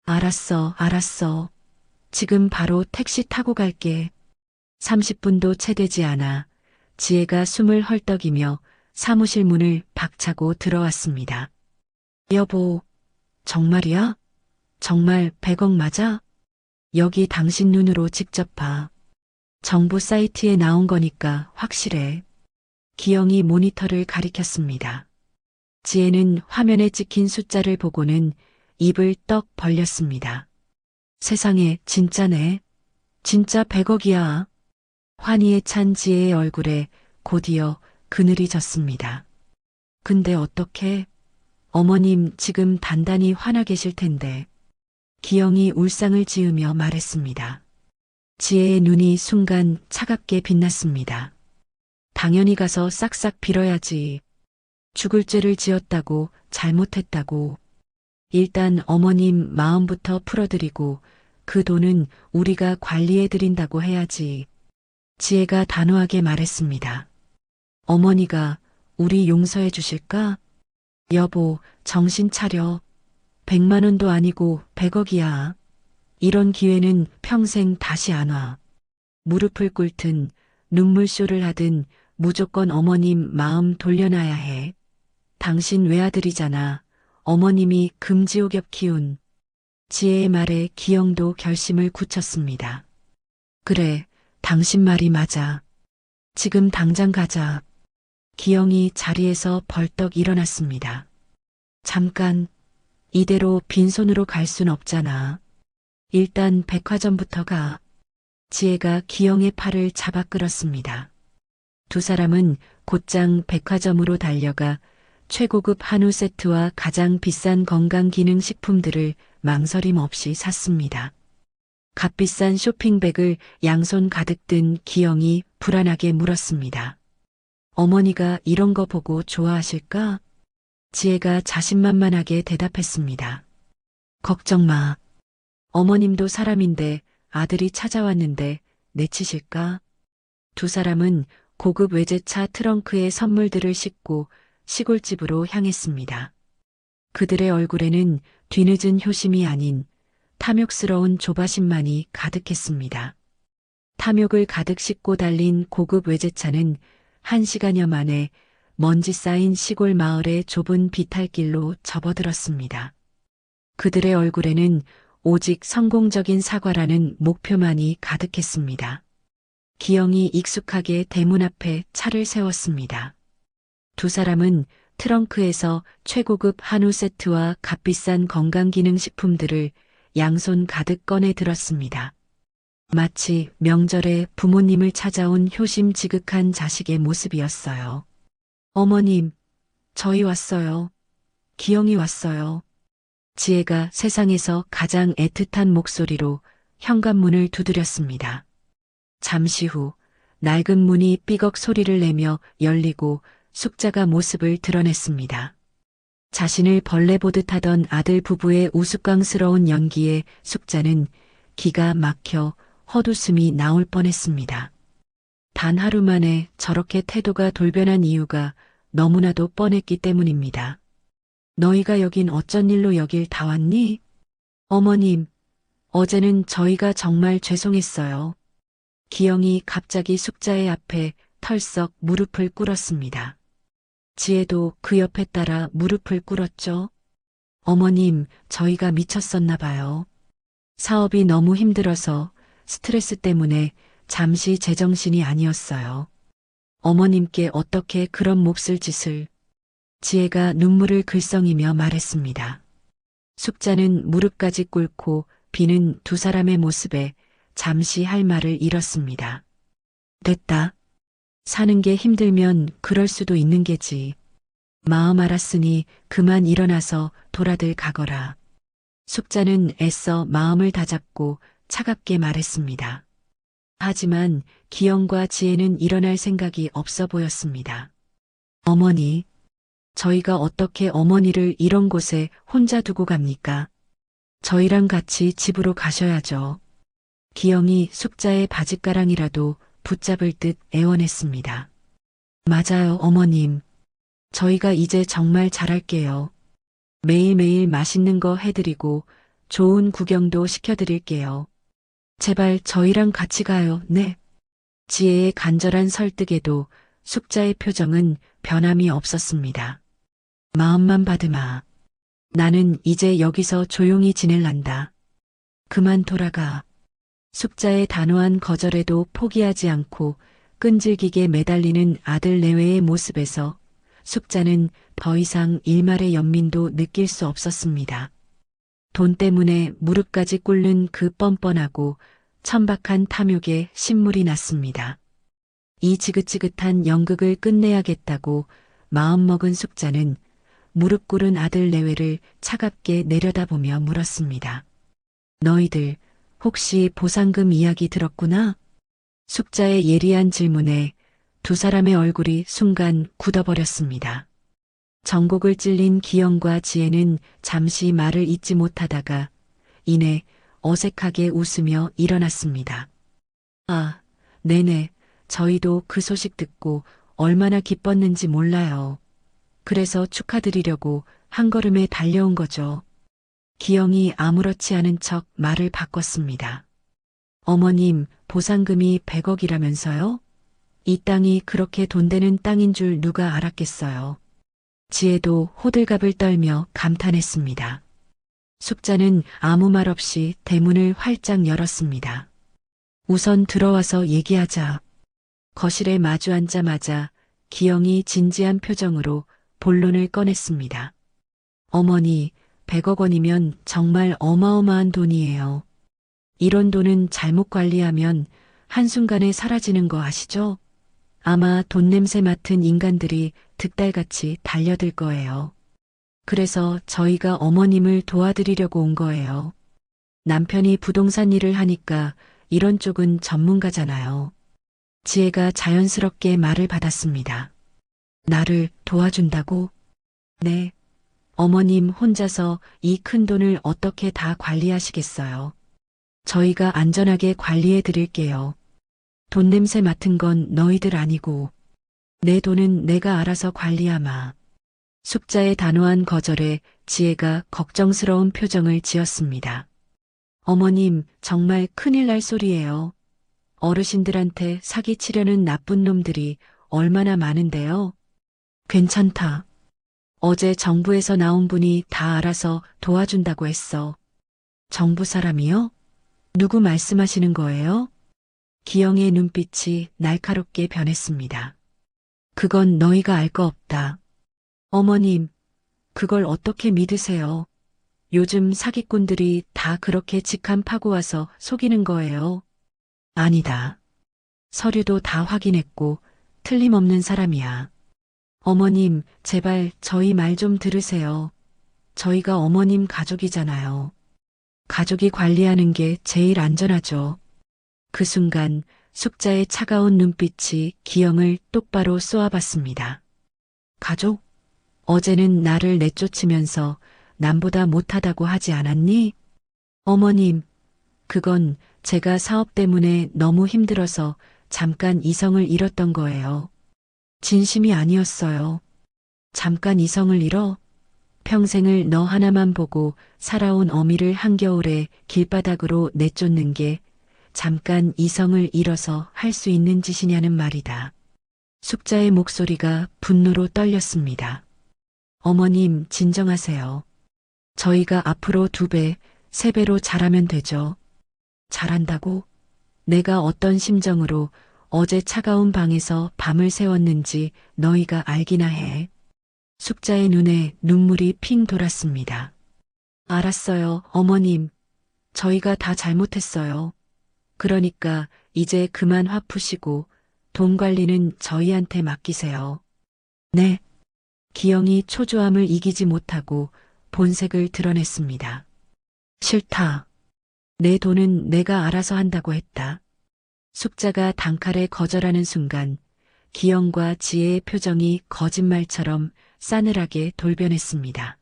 A: 알았어. 지금 바로 택시 타고 갈게. 30분도 채 되지 않아 지혜가 숨을 헐떡이며 사무실 문을 박차고 들어왔습니다. 여보, 정말이야? 정말 100억 맞아? 여기 당신 눈으로 직접 봐. 정부 사이트에 나온 거니까 확실해. 기영이 모니터를 가리켰습니다. 지혜는 화면에 찍힌 숫자를 보고는 입을 떡 벌렸습니다. 세상에, 진짜네. 진짜 100억이야. 환희에 찬 지혜의 얼굴에 곧이어 그늘이 졌습니다. 근데 어떻게? 어머님 지금 단단히 화나 계실 텐데. 기영이 울상을 지으며 말했습니다. 지혜의 눈이 순간 차갑게 빛났습니다. 당연히 가서 싹싹 빌어야지. 죽을 죄를 지었다고, 잘못했다고. 일단 어머님 마음부터 풀어드리고 그 돈은 우리가 관리해드린다고 해야지. 지혜가 단호하게 말했습니다. 어머니가 우리 용서해 주실까? 여보, 정신 차려. 100만 원도 아니고 100억이야. 이런 기회는 평생 다시 안 와. 무릎을 꿇든 눈물쇼를 하든 무조건 어머님 마음 돌려놔야 해. 당신 외아들이잖아. 어머님이 금지옥엽 키운. 지혜의 말에 기영도 결심을 굳혔습니다. 그래, 당신 말이 맞아. 지금 당장 가자. 기영이 자리에서 벌떡 일어났습니다. 잠깐, 이대로 빈손으로 갈 순 없잖아. 일단 백화점부터 가. 지혜가 기영의 팔을 잡아 끌었습니다. 두 사람은 곧장 백화점으로 달려가 최고급 한우 세트와 가장 비싼 건강기능식품들을 망설임 없이 샀습니다. 값비싼 쇼핑백을 양손 가득 든 기영이 불안하게 물었습니다. 어머니가 이런 거 보고 좋아하실까? 지혜가 자신만만하게 대답했습니다. 걱정 마. 어머님도 사람인데 아들이 찾아왔는데 내치실까? 두 사람은 고급 외제차 트렁크에 선물들을 싣고 시골집으로 향했습니다. 그들의 얼굴에는 뒤늦은 효심이 아닌 탐욕스러운 조바심만이 가득했습니다. 탐욕을 가득 싣고 달린 고급 외제차는 1시간여 만에 먼지 쌓인 시골 마을의 좁은 비탈길로 접어들었습니다. 그들의 얼굴에는 오직 성공적인 사과라는 목표만이 가득했습니다. 기영이 익숙하게 대문 앞에 차를 세웠습니다. 두 사람은 트렁크에서 최고급 한우 세트와 값비싼 건강기능식품들을 양손 가득 꺼내 들었습니다. 마치 명절에 부모님을 찾아온 효심 지극한 자식의 모습이었어요. 어머님, 저희 왔어요. 기영이 왔어요. 지혜가 세상에서 가장 애틋한 목소리로 현관문을 두드렸습니다. 잠시 후 낡은 문이 삐걱 소리를 내며 열리고 숙자가 모습을 드러냈습니다. 자신을 벌레 보듯 하던 아들 부부의 우스꽝스러운 연기에 숙자는 기가 막혀 헛웃음이 나올 뻔했습니다. 단 하루 만에 저렇게 태도가 돌변한 이유가 너무나도 뻔했기 때문입니다. 너희가 여긴 어쩐 일로 여길 다 왔니? 어머님, 어제는 저희가 정말 죄송했어요. 기영이 갑자기 숙자의 앞에 털썩 무릎을 꿇었습니다. 지혜도 그 옆에 따라 무릎을 꿇었죠. 어머님, 저희가 미쳤었나 봐요. 사업이 너무 힘들어서 스트레스 때문에 잠시 제정신이 아니었어요. 어머님께 어떻게 그런 몹쓸 짓을. 지혜가 눈물을 글썽이며 말했습니다. 숙자는 무릎까지 꿇고 비는 두 사람의 모습에 잠시 할 말을 잃었습니다. 됐다. 사는 게 힘들면 그럴 수도 있는 게지. 마음 알았으니 그만 일어나서 돌아들 가거라. 숙자는 애써 마음을 다잡고 차갑게 말했습니다. 하지만 기영과 지혜는 일어날 생각이 없어 보였습니다. 어머니, 저희가 어떻게 어머니를 이런 곳에 혼자 두고 갑니까? 저희랑 같이 집으로 가셔야죠. 기영이 숙자의 바짓가랑이라도 붙잡을 듯 애원했습니다. 맞아요, 어머님. 저희가 이제 정말 잘할게요. 매일매일 맛있는 거 해드리고 좋은 구경도 시켜드릴게요. 제발 저희랑 같이 가요, 네. 지혜의 간절한 설득에도 숙자의 표정은 변함이 없었습니다. 마음만 받으마. 나는 이제 여기서 조용히 지낼란다. 그만 돌아가. 숙자의 단호한 거절에도 포기하지 않고 끈질기게 매달리는 아들 내외의 모습에서 숙자는 더 이상 일말의 연민도 느낄 수 없었습니다. 돈 때문에 무릎까지 꿇는 그 뻔뻔하고 천박한 탐욕에 신물이 났습니다. 이 지긋지긋한 연극을 끝내야겠다고 마음먹은 숙자는 무릎 꿇은 아들 내외를 차갑게 내려다보며 물었습니다. 너희들 혹시 보상금 이야기 들었구나? 숙자의 예리한 질문에 두 사람의 얼굴이 순간 굳어버렸습니다. 전곡을 찔린 기영과 지혜는 잠시 말을 잇지 못하다가 이내 어색하게 웃으며 일어났습니다. 아, 네네. 저희도 그 소식 듣고 얼마나 기뻤는지 몰라요. 그래서 축하드리려고 한 걸음에 달려온 거죠. 기영이 아무렇지 않은 척 말을 바꿨습니다. 어머님, 보상금이 100억이라면서요? 이 땅이 그렇게 돈 되는 땅인 줄 누가 알았겠어요. 지혜도 호들갑을 떨며 감탄했습니다. 숙자는 아무 말 없이 대문을 활짝 열었습니다. 우선 들어와서 얘기하자. 거실에 마주 앉자마자 기영이 진지한 표정으로 본론을 꺼냈습니다. 어머니, 100억 원이면 정말 어마어마한 돈이에요. 이런 돈은 잘못 관리하면 한순간에 사라지는 거 아시죠? 아마 돈 냄새 맡은 인간들이 득달같이 달려들 거예요. 그래서 저희가 어머님을 도와드리려고 온 거예요. 남편이 부동산 일을 하니까 이런 쪽은 전문가잖아요. 지혜가 자연스럽게 말을 받았습니다. 나를 도와준다고? 네. 어머님 혼자서 이 큰 돈을 어떻게 다 관리하시겠어요? 저희가 안전하게 관리해 드릴게요. 돈 냄새 맡은 건 너희들 아니고 내 돈은 내가 알아서 관리하마. 숙자의 단호한 거절에 지혜가 걱정스러운 표정을 지었습니다. 어머님, 정말 큰일 날 소리예요. 어르신들한테 사기치려는 나쁜 놈들이 얼마나 많은데요. 괜찮다. 어제 정부에서 나온 분이 다 알아서 도와준다고 했어. 정부 사람이요? 누구 말씀하시는 거예요? 기영의 눈빛이 날카롭게 변했습니다. 그건 너희가 알 거 없다. 어머님, 그걸 어떻게 믿으세요? 요즘 사기꾼들이 다 그렇게 직함 파고 와서 속이는 거예요. 아니다. 서류도 다 확인했고 틀림없는 사람이야. 어머님, 제발 저희 말 좀 들으세요. 저희가 어머님 가족이잖아요. 가족이 관리하는 게 제일 안전하죠. 그 순간 숙자의 차가운 눈빛이 기영을 똑바로 쏘아봤습니다. 가족? 어제는 나를 내쫓으면서 남보다 못하다고 하지 않았니? 어머님, 그건 제가 사업 때문에 너무 힘들어서 잠깐 이성을 잃었던 거예요. 진심이 아니었어요. 잠깐 이성을 잃어? 평생을 너 하나만 보고 살아온 어미를 한겨울에 길바닥으로 내쫓는 게 잠깐 이성을 잃어서 할 수 있는 짓이냐는 말이다. 숙자의 목소리가 분노로 떨렸습니다. 어머님, 진정하세요. 저희가 앞으로 2배, 3배로 잘하면 되죠. 잘한다고? 내가 어떤 심정으로 어제 차가운 방에서 밤을 새웠는지 너희가 알기나 해. 숙자의 눈에 눈물이 핑 돌았습니다. 알았어요, 어머님. 저희가 다 잘못했어요. 그러니까 이제 그만 화 푸시고 돈 관리는 저희한테 맡기세요. 네. 기영이 초조함을 이기지 못하고 본색을 드러냈습니다. 싫다. 내 돈은 내가 알아서 한다고 했다. 숙자가 단칼에 거절하는 순간 기영과 지혜의 표정이 거짓말처럼 싸늘하게 돌변했습니다.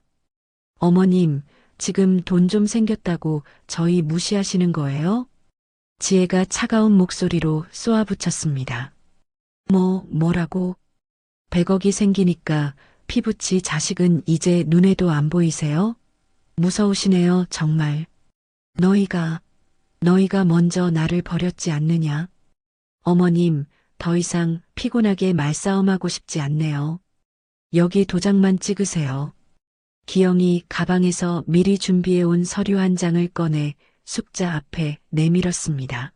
A: 어머님, 지금 돈 좀 생겼다고 저희 무시하시는 거예요? 지혜가 차가운 목소리로 쏘아붙였습니다. 뭐라고? 100억이 생기니까 피부치 자식은 이제 눈에도 안 보이세요? 무서우시네요, 정말. 너희가 먼저 나를 버렸지 않느냐? 어머님, 더 이상 피곤하게 말싸움하고 싶지 않네요. 여기 도장만 찍으세요. 기영이 가방에서 미리 준비해온 서류 한 장을 꺼내 숙자 앞에 내밀었습니다.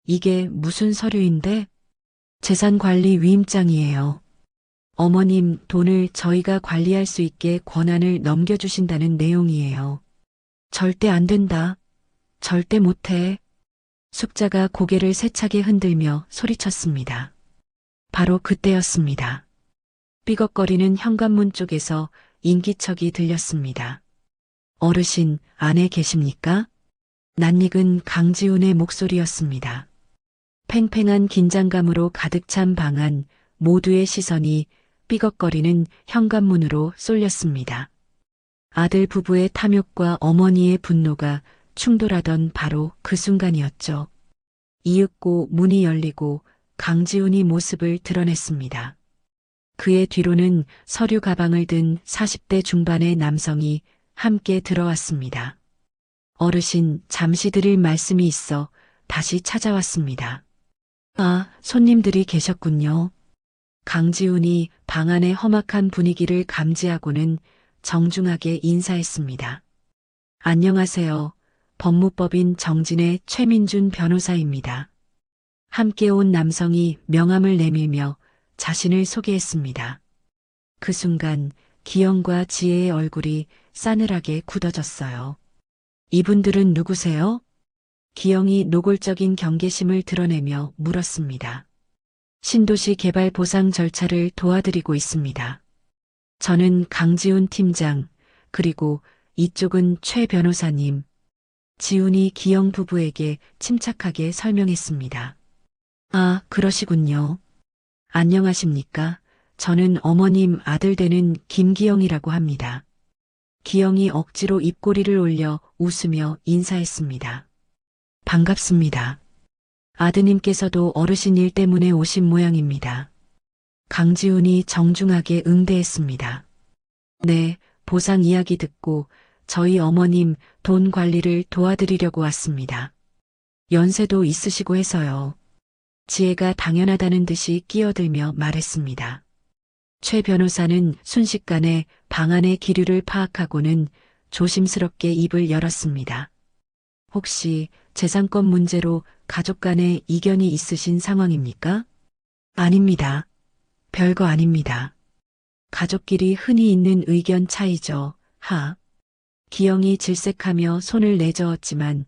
A: 이게 무슨 서류인데? 재산관리 위임장이에요. 어머님 돈을 저희가 관리할 수 있게 권한을 넘겨주신다는 내용이에요. 절대 안 된다. 절대 못해. 숙자가 고개를 세차게 흔들며 소리쳤습니다. 바로 그때였습니다. 삐걱거리는 현관문 쪽에서 인기척이 들렸습니다. 어르신, 안에 계십니까? 낯익은 강지훈의 목소리였습니다. 팽팽한 긴장감으로 가득 찬 방 안 모두의 시선이 삐걱거리는 현관문으로 쏠렸습니다. 아들 부부의 탐욕과 어머니의 분노가 충돌하던 바로 그 순간이었죠. 이윽고 문이 열리고 강지훈이 모습을 드러냈습니다. 그의 뒤로는 서류 가방을 든 40대 중반의 남성이 함께 들어왔습니다. 어르신, 잠시 드릴 말씀이 있어 다시 찾아왔습니다. 아, 손님들이 계셨군요. 강지훈이 방 안의 험악한 분위기를 감지하고는 정중하게 인사했습니다. 안녕하세요. 법무법인 정진의 최민준 변호사입니다. 함께 온 남성이 명함을 내밀며 자신을 소개했습니다. 그 순간 기영과 지혜의 얼굴이 싸늘하게 굳어졌어요. 이분들은 누구세요? 기영이 노골적인 경계심을 드러내며 물었습니다. 신도시 개발 보상 절차를 도와드리고 있습니다. 저는 강지훈 팀장, 그리고 이쪽은 최 변호사님. 지훈이 기영 부부에게 침착하게 설명했습니다. 아, 그러시군요. 안녕하십니까? 저는 어머님 아들 되는 김기영이라고 합니다. 기영이 억지로 입꼬리를 올려 웃으며 인사했습니다. 반갑습니다. 아드님께서도 어르신 일 때문에 오신 모양입니다. 강지훈이 정중하게 응대했습니다. 네, 보상 이야기 듣고 저희 어머님 돈 관리를 도와드리려고 왔습니다. 연세도 있으시고 해서요. 지혜가 당연하다는 듯이 끼어들며 말했습니다. 최 변호사는 순식간에 방안의 기류를 파악하고는 조심스럽게 입을 열었습니다. 혹시 재산권 문제로 가족 간에 이견이 있으신 상황입니까? 아닙니다. 별거 아닙니다. 가족끼리 흔히 있는 의견 차이죠. 기영이 질색하며 손을 내저었지만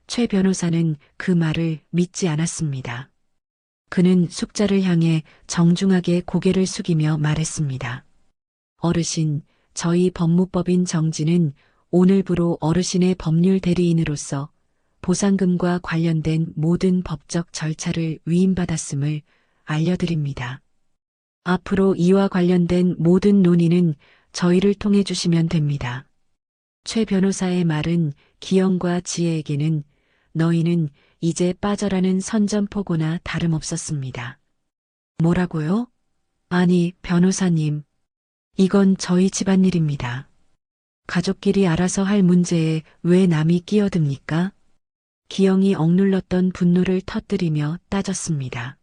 A: 최 변호사는 그 말을 믿지 않았습니다. 그는 숙자를 향해 정중하게 고개를 숙이며 말했습니다. 어르신, 저희 법무법인 정진은 오늘부로 어르신의 법률 대리인으로서 보상금과 관련된 모든 법적 절차를 위임받았음을 알려드립니다. 앞으로 이와 관련된 모든 논의는 저희를 통해 주시면 됩니다. 최 변호사의 말은 기영과 지혜에게는 너희는 이제 빠져라는 선전포고나 다름없었습니다. 뭐라고요? 아니, 변호사님. 이건 저희 집안일입니다. 가족끼리 알아서 할 문제에 왜 남이 끼어듭니까? 기영이 억눌렀던 분노를 터뜨리며 따졌습니다.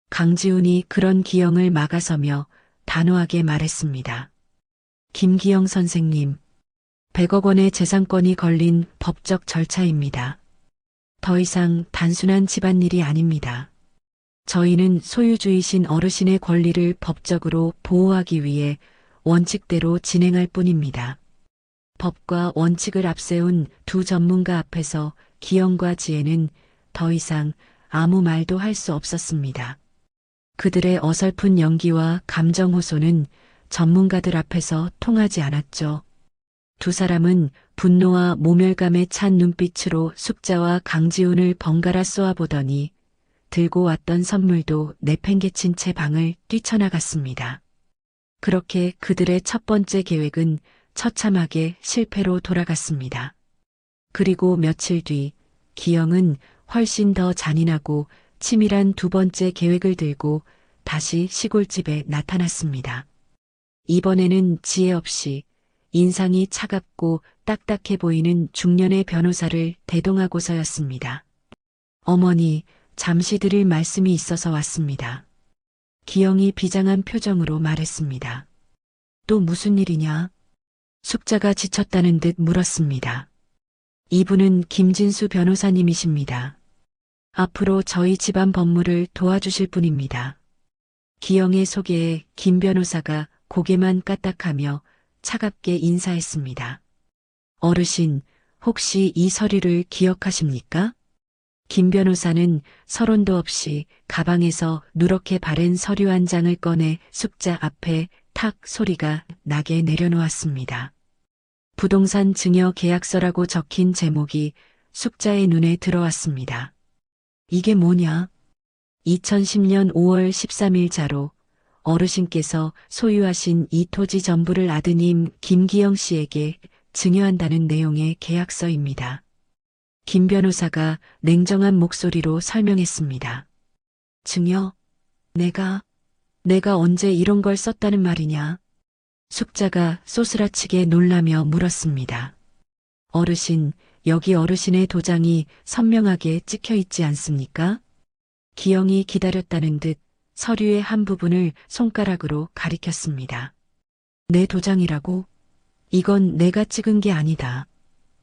A: 강지훈이 그런 기영을 막아서며 단호하게 말했습니다. 김기영 선생님, 100억 원의 재산권이 걸린 법적 절차입니다. 더 이상 단순한 집안일이 아닙니다. 저희는 소유주이신 어르신의 권리를 법적으로 보호하기 위해 원칙대로 진행할 뿐입니다. 법과 원칙을 앞세운 두 전문가 앞에서 기영과 지혜는 더 이상 아무 말도 할 수 없었습니다. 그들의 어설픈 연기와 감정 호소는 전문가들 앞에서 통하지 않았죠. 두 사람은 분노와 모멸감에 찬 눈빛으로 숙자와 강지훈을 번갈아 쏘아보더니 들고 왔던 선물도 내팽개친 채 방을 뛰쳐나갔습니다. 그렇게 그들의 첫 번째 계획은 처참하게 실패로 돌아갔습니다. 그리고 며칠 뒤 기영은 훨씬 더 잔인하고 치밀한 두 번째 계획을 들고 다시 시골집에 나타났습니다. 이번에는 지혜 없이 인상이 차갑고 딱딱해 보이는 중년의 변호사를 대동하고서였습니다. 어머니, 잠시 드릴 말씀이 있어서 왔습니다. 기영이 비장한 표정으로 말했습니다. 또 무슨 일이냐? 숙자가 지쳤다는 듯 물었습니다. 이분은 김진수 변호사님이십니다. 앞으로 저희 집안 법무를 도와주실 분입니다. 기영의 소개에 김 변호사가 고개만 까딱하며 차갑게 인사했습니다. 어르신, 혹시 이 서류를 기억하십니까? 김 변호사는 서론도 없이 가방에서 누렇게 바랜 서류 한 장을 꺼내 숙자 앞에 탁 소리가 나게 내려놓았습니다. 부동산 증여 계약서라고 적힌 제목이 숙자의 눈에 들어왔습니다. 이게 뭐냐? 2010년 5월 13일 자로 어르신께서 소유하신 이 토지 전부를 아드님 김기영 씨에게 증여한다는 내용의 계약서입니다. 김 변호사가 냉정한 목소리로 설명했습니다. 증여? 내가 언제 이런 걸 썼다는 말이냐? 숙자가 쏘스라치게 놀라며 물었습니다. 어르신, 여기 어르신의 도장이 선명하게 찍혀 있지 않습니까? 기영이 기다렸다는 듯 서류의 한 부분을 손가락으로 가리켰습니다. 내 도장이라고? 이건 내가 찍은 게 아니다.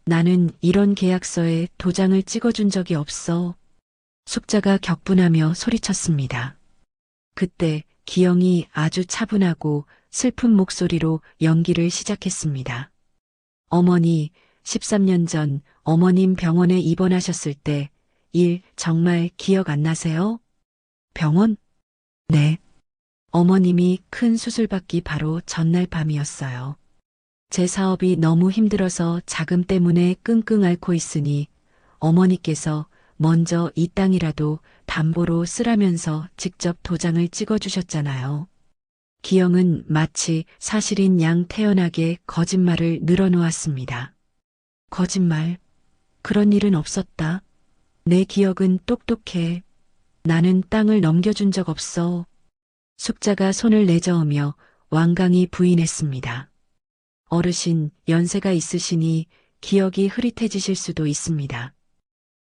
A: 나는 이런 계약서에 도장을 찍어준 적이 없어. 숙자가 격분하며 소리쳤습니다. 그때 기영이 아주 차분하고 슬픈 목소리로 연기를 시작했습니다. 어머니, 13년 전 어머님 병원에 입원하셨을 때 일 정말 기억 안 나세요? 병원? 네. 어머님이 큰 수술받기 바로 전날 밤이었어요. 제 사업이 너무 힘들어서 자금 때문에 끙끙 앓고 있으니 어머니께서 먼저 이 땅이라도 담보로 쓰라면서 직접 도장을 찍어주셨잖아요. 기영은 마치 사실인 양 태연하게 거짓말을 늘어놓았습니다. 거짓말. 그런 일은 없었다. 내 기억은 똑똑해. 나는 땅을 넘겨준 적 없어. 숙자가 손을 내저으며 완강히 부인했습니다. 어르신, 연세가 있으시니 기억이 흐릿해지실 수도 있습니다.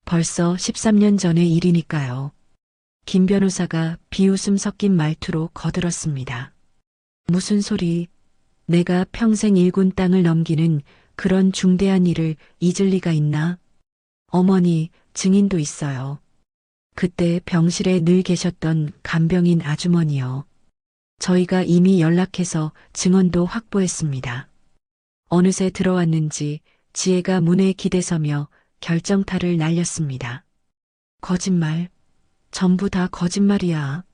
A: 벌써 13년 전의 일이니까요. 김 변호사가 비웃음 섞인 말투로 거들었습니다. 무슨 소리? 내가 평생 일군 땅을 넘기는 그런 중대한 일을 잊을 리가 있나? 어머니, 증인도 있어요. 그때 병실에 늘 계셨던 간병인 아주머니요. 저희가 이미 연락해서 증언도 확보했습니다. 어느새 들어왔는지 지혜가 문에 기대서며 결정타를 날렸습니다. 거짓말. 전부 다 거짓말이야.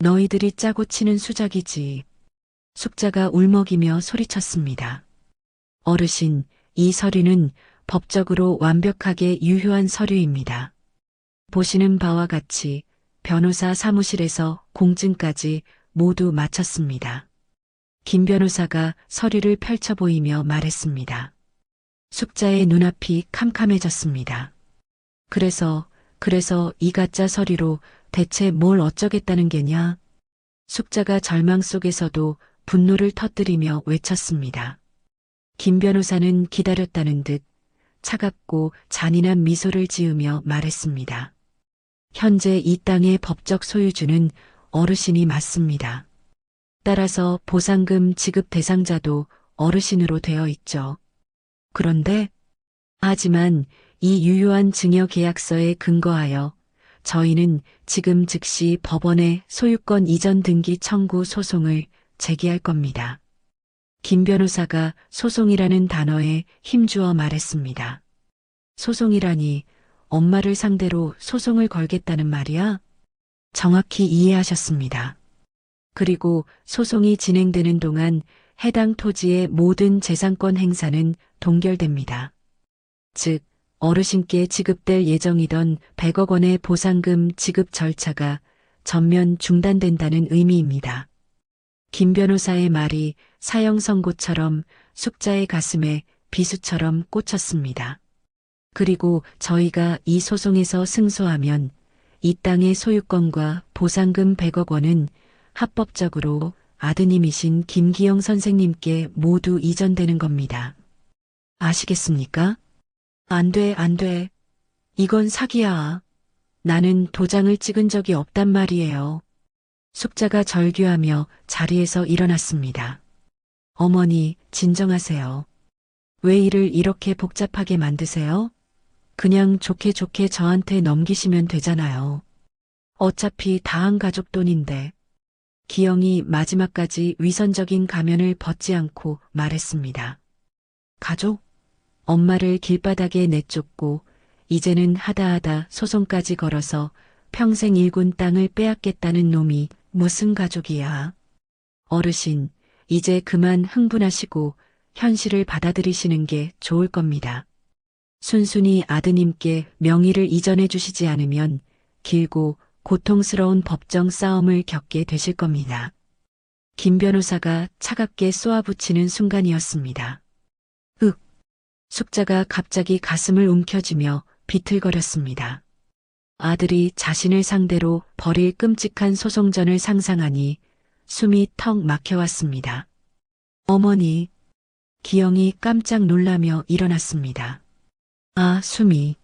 A: 너희들이 짜고 치는 수작이지. 숙자가 울먹이며 소리쳤습니다. 어르신, 이 서류는 법적으로 완벽하게 유효한 서류입니다. 보시는 바와 같이 변호사 사무실에서 공증까지 모두 마쳤습니다. 김 변호사가 서류를 펼쳐 보이며 말했습니다. 숙자의 눈앞이 캄캄해졌습니다. 그래서 이 가짜 서류로 대체 뭘 어쩌겠다는 게냐? 숙자가 절망 속에서도 분노를 터뜨리며 외쳤습니다. 김 변호사는 기다렸다는 듯 차갑고 잔인한 미소를 지으며 말했습니다. 현재 이 땅의 법적 소유주는 어르신이 맞습니다. 따라서 보상금 지급 대상자도 어르신으로 되어 있죠. 하지만 이 유효한 증여 계약서에 근거하여 저희는 지금 즉시 법원에 소유권 이전 등기 청구 소송을 제기할 겁니다. 김 변호사가 소송이라는 단어에 힘주어 말했습니다. 소송이라니 엄마를 상대로 소송을 걸겠다는 말이야? 정확히 이해하셨습니다. 그리고 소송이 진행되는 동안 해당 토지의 모든 재산권 행사는 동결됩니다. 즉, 어르신께 지급될 예정이던 100억 원의 보상금 지급 절차가 전면 중단된다는 의미입니다. 김 변호사의 말이 사형 선고처럼 숙자의 가슴에 비수처럼 꽂혔습니다. 그리고 저희가 이 소송에서 승소하면 이 땅의 소유권과 보상금 100억 원은 합법적으로 아드님이신 김기영 선생님께 모두 이전되는 겁니다. 아시겠습니까? 안 돼. 이건 사기야. 나는 도장을 찍은 적이 없단 말이에요. 숙자가 절규하며 자리에서 일어났습니다. 어머니, 진정하세요. 왜 일을 이렇게 복잡하게 만드세요? 그냥 좋게 저한테 넘기시면 되잖아요. 어차피 다 한 가족 돈인데. 기영이 마지막까지 위선적인 가면을 벗지 않고 말했습니다. 가족? 엄마를 길바닥에 내쫓고 이제는 하다하다 소송까지 걸어서 평생 일군 땅을 빼앗겠다는 놈이 무슨 가족이야. 어르신, 이제 그만 흥분하시고 현실을 받아들이시는 게 좋을 겁니다. 순순히 아드님께 명의를 이전해 주시지 않으면 길고 고통스러운 법정 싸움을 겪게 되실 겁니다. 김 변호사가 차갑게 쏘아붙이는 순간이었습니다. 숙자가 갑자기 가슴을 움켜쥐며 비틀거렸습니다. 아들이 자신을 상대로 벌일 끔찍한 소송전을 상상하니 숨이 턱 막혀왔습니다. 어머니, 기영이 깜짝 놀라며 일어났습니다. 숨이.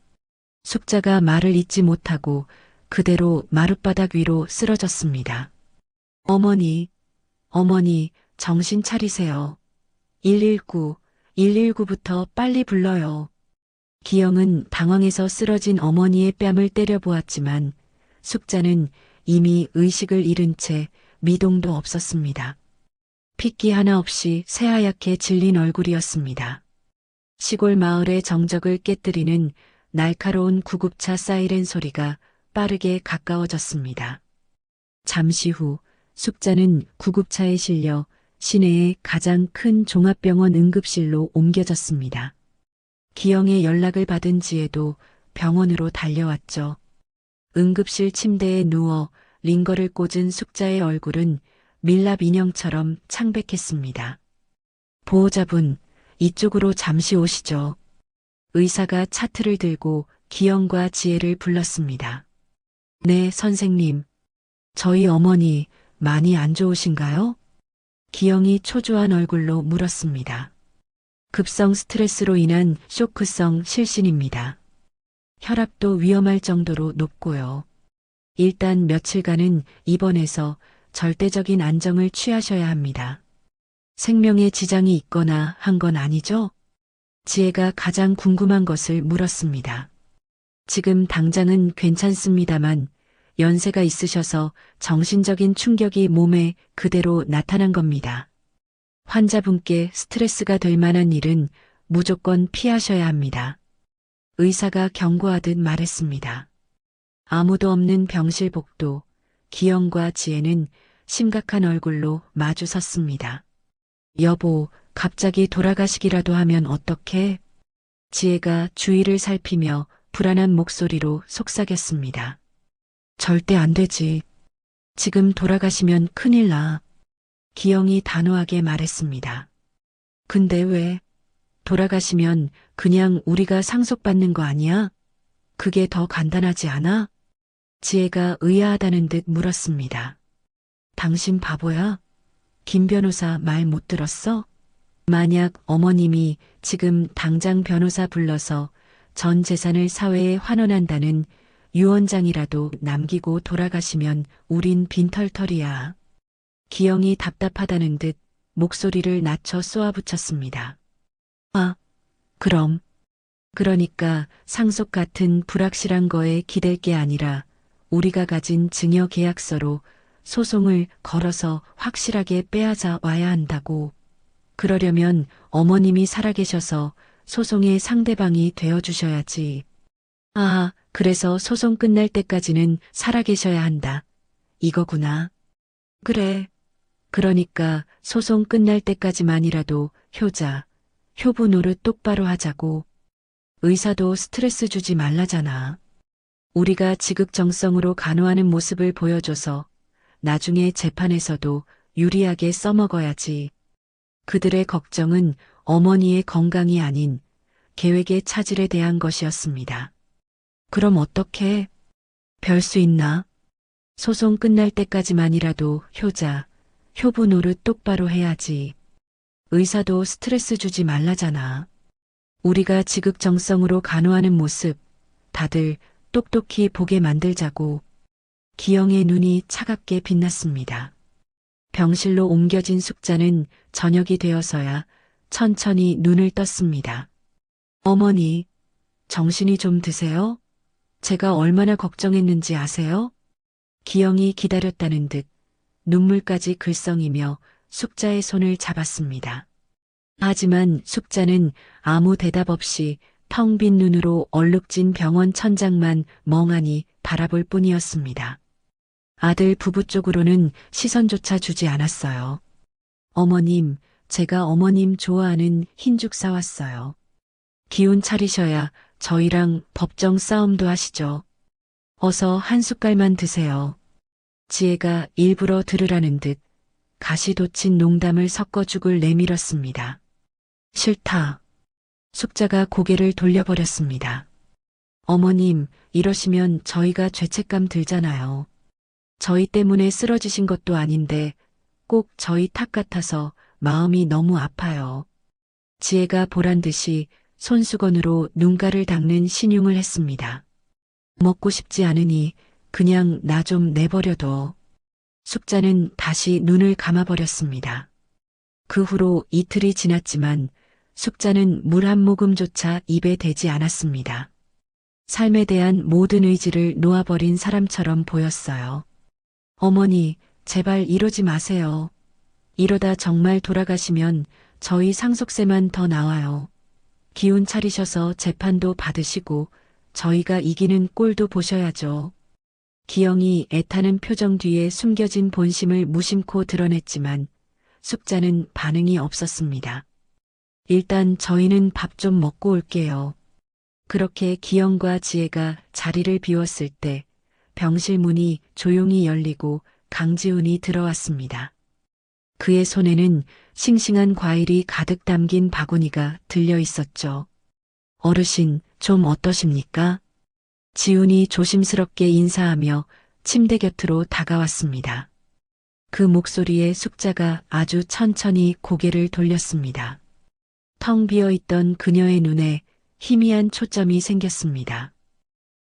A: 숙자가 말을 잇지 못하고 그대로 마룻바닥 위로 쓰러졌습니다. 어머니, 정신 차리세요. 119부터 빨리 불러요. 기영은 당황해서 쓰러진 어머니의 뺨을 때려보았지만 숙자는 이미 의식을 잃은 채 미동도 없었습니다. 핏기 하나 없이 새하얗게 질린 얼굴이었습니다. 시골 마을의 정적을 깨뜨리는 날카로운 구급차 사이렌 소리가 빠르게 가까워졌습니다. 잠시 후 숙자는 구급차에 실려 시내의 가장 큰 종합병원 응급실로 옮겨졌습니다. 기영의 연락을 받은 지혜도 병원으로 달려왔죠. 응급실 침대에 누워 링거를 꽂은 숙자의 얼굴은 밀랍 인형처럼 창백했습니다. 보호자분, 이쪽으로 잠시 오시죠. 의사가 차트를 들고 기영과 지혜를 불렀습니다. 네, 선생님. 저희 어머니 많이 안 좋으신가요? 기영이 초조한 얼굴로 물었습니다. 급성 스트레스로 인한 쇼크성 실신입니다. 혈압도 위험할 정도로 높고요. 일단 며칠간은 입원해서 절대적인 안정을 취하셔야 합니다. 생명에 지장이 있거나 한 건 아니죠? 지혜가 가장 궁금한 것을 물었습니다. 지금 당장은 괜찮습니다만 연세가 있으셔서 정신적인 충격이 몸에 그대로 나타난 겁니다. 환자분께 스트레스가 될 만한 일은 무조건 피하셔야 합니다. 의사가 경고하듯 말했습니다. 아무도 없는 병실 복도, 기영과 지혜는 심각한 얼굴로 마주 섰습니다. 여보, 갑자기 돌아가시기라도 하면 어떡해? 지혜가 주위를 살피며 불안한 목소리로 속삭였습니다. 절대 안 되지. 지금 돌아가시면 큰일 나. 기영이 단호하게 말했습니다. 근데 왜? 돌아가시면 그냥 우리가 상속받는 거 아니야? 그게 더 간단하지 않아? 지혜가 의아하다는 듯 물었습니다. 당신 바보야? 김 변호사 말 못 들었어? 만약 어머님이 지금 당장 변호사 불러서 전 재산을 사회에 환원한다는 유언장이라도 남기고 돌아가시면 우린 빈털털이야. 기영이 답답하다는 듯 목소리를 낮춰 쏘아붙였습니다. 아, 그럼. 그러니까 상속 같은 불확실한 거에 기댈 게 아니라 우리가 가진 증여 계약서로 소송을 걸어서 확실하게 빼앗아 와야 한다고. 그러려면 어머님이 살아계셔서 소송의 상대방이 되어주셔야지. 아, 그래서 소송 끝날 때까지는 살아계셔야 한다. 이거구나. 그래. 그러니까 소송 끝날 때까지만이라도 효부 노릇 똑바로 하자고. 의사도 스트레스 주지 말라잖아. 우리가 지극정성으로 간호하는 모습을 보여줘서 나중에 재판에서도 유리하게 써먹어야지. 그들의 걱정은 어머니의 건강이 아닌 계획의 차질에 대한 것이었습니다. 그럼 어떻게? 별 수 있나? 소송 끝날 때까지만이라도 효부 노릇 똑바로 해야지. 의사도 스트레스 주지 말라잖아. 우리가 지극정성으로 간호하는 모습 다들 똑똑히 보게 만들자고. 기영의 눈이 차갑게 빛났습니다. 병실로 옮겨진 숙자는 저녁이 되어서야 천천히 눈을 떴습니다. 어머니, 정신이 좀 드세요? 제가 얼마나 걱정했는지 아세요? 기영이 기다렸다는 듯 눈물까지 글썽이며 숙자의 손을 잡았습니다. 하지만 숙자는 아무 대답 없이 텅 빈 눈으로 얼룩진 병원 천장만 멍하니 바라볼 뿐이었습니다. 아들 부부 쪽으로는 시선조차 주지 않았어요. 어머님, 제가 어머님 좋아하는 흰죽 사왔어요. 기운 차리셔야 저희랑 법정 싸움도 하시죠. 어서 한 숟갈만 드세요. 지혜가 일부러 들으라는 듯 가시 돋친 농담을 섞어 죽을 내밀었습니다. 싫다. 숙자가 고개를 돌려버렸습니다. 어머님, 이러시면 저희가 죄책감 들잖아요. 저희 때문에 쓰러지신 것도 아닌데 꼭 저희 탓 같아서 마음이 너무 아파요. 지혜가 보란듯이 손수건으로 눈가를 닦는 신용을 했습니다. 먹고 싶지 않으니 그냥 나 좀 내버려둬. 숙자는 다시 눈을 감아버렸습니다. 그 후로 이틀이 지났지만 숙자는 물 한 모금조차 입에 대지 않았습니다. 삶에 대한 모든 의지를 놓아버린 사람처럼 보였어요. 어머니, 제발 이러지 마세요. 이러다 정말 돌아가시면 저희 상속세만 더 나와요. 기운 차리셔서 재판도 받으시고 저희가 이기는 꼴도 보셔야죠. 기영이 애타는 표정 뒤에 숨겨진 본심을 무심코 드러냈지만 숙자는 반응이 없었습니다. 일단 저희는 밥 좀 먹고 올게요. 그렇게 기영과 지혜가 자리를 비웠을 때 병실 문이 조용히 열리고 강지훈이 들어왔습니다. 그의 손에는 싱싱한 과일이 가득 담긴 바구니가 들려 있었죠. 어르신, 좀 어떠십니까? 지훈이 조심스럽게 인사하며 침대 곁으로 다가왔습니다. 그 목소리에 숙자가 아주 천천히 고개를 돌렸습니다. 텅 비어 있던 그녀의 눈에 희미한 초점이 생겼습니다.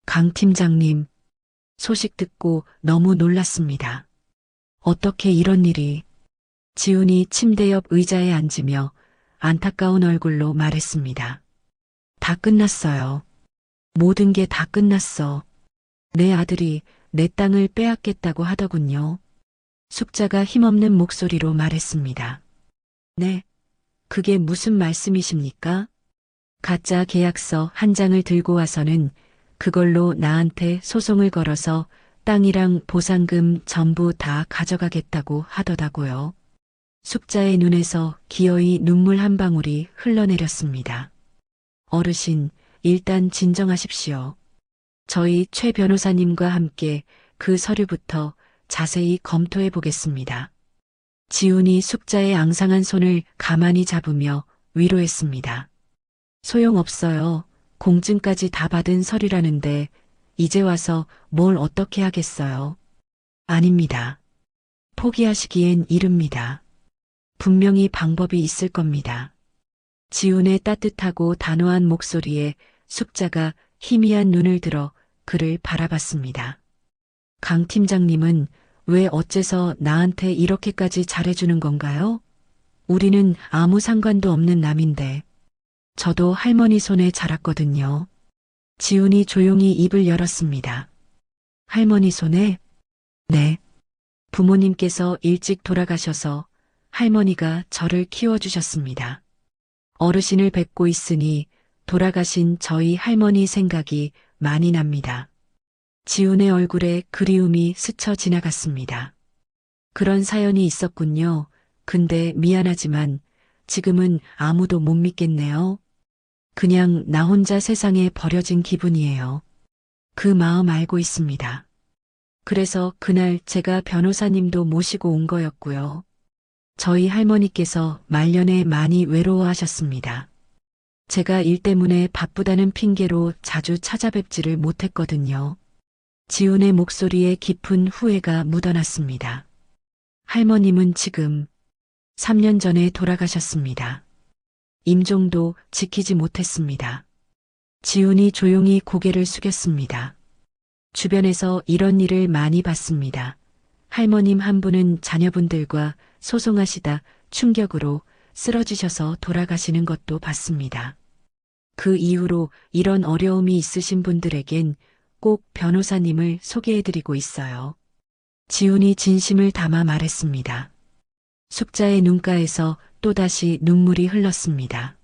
A: 강 팀장님, 소식 듣고 너무 놀랐습니다. 어떻게 이런 일이? 지훈이 침대 옆 의자에 앉으며 안타까운 얼굴로 말했습니다. 다 끝났어요. 모든 게 다 끝났어. 내 아들이 내 땅을 빼앗겠다고 하더군요. 숙자가 힘없는 목소리로 말했습니다. 네, 그게 무슨 말씀이십니까? 가짜 계약서 한 장을 들고 와서는 그걸로 나한테 소송을 걸어서 땅이랑 보상금 전부 다 가져가겠다고 하더라고요. 숙자의 눈에서 기어이 눈물 한 방울이 흘러내렸습니다. 어르신, 일단 진정하십시오. 저희 최 변호사님과 함께 그 서류부터 자세히 검토해 보겠습니다. 지훈이 숙자의 앙상한 손을 가만히 잡으며 위로했습니다. 소용없어요. 공증까지 다 받은 서류라는데 이제 와서 뭘 어떻게 하겠어요? 아닙니다. 포기하시기엔 이릅니다. 분명히 방법이 있을 겁니다. 지훈의 따뜻하고 단호한 목소리에 숙자가 희미한 눈을 들어 그를 바라봤습니다. 강 팀장님은 왜 어째서 나한테 이렇게까지 잘해주는 건가요? 우리는 아무 상관도 없는 남인데. 저도 할머니 손에 자랐거든요. 지훈이 조용히 입을 열었습니다. 할머니 손에? 네. 부모님께서 일찍 돌아가셔서 할머니가 저를 키워주셨습니다. 어르신을 뵙고 있으니 돌아가신 저희 할머니 생각이 많이 납니다. 지훈의 얼굴에 그리움이 스쳐 지나갔습니다. 그런 사연이 있었군요. 근데 미안하지만 지금은 아무도 못 믿겠네요. 그냥 나 혼자 세상에 버려진 기분이에요. 그 마음 알고 있습니다. 그래서 그날 제가 변호사님도 모시고 온 거였고요. 저희 할머니께서 말년에 많이 외로워하셨습니다. 제가 일 때문에 바쁘다는 핑계로 자주 찾아뵙지를 못했거든요. 지훈의 목소리에 깊은 후회가 묻어났습니다. 할머님은 지금 3년 전에 돌아가셨습니다. 임종도 지키지 못했습니다. 지훈이 조용히 고개를 숙였습니다. 주변에서 이런 일을 많이 봤습니다. 할머님 한 분은 자녀분들과 소송하시다 충격으로 쓰러지셔서 돌아가시는 것도 봤습니다. 그 이후로 이런 어려움이 있으신 분들에겐 꼭 변호사님을 소개해드리고 있어요. 지훈이 진심을 담아 말했습니다. 숙자의 눈가에서 또다시 눈물이 흘렀습니다.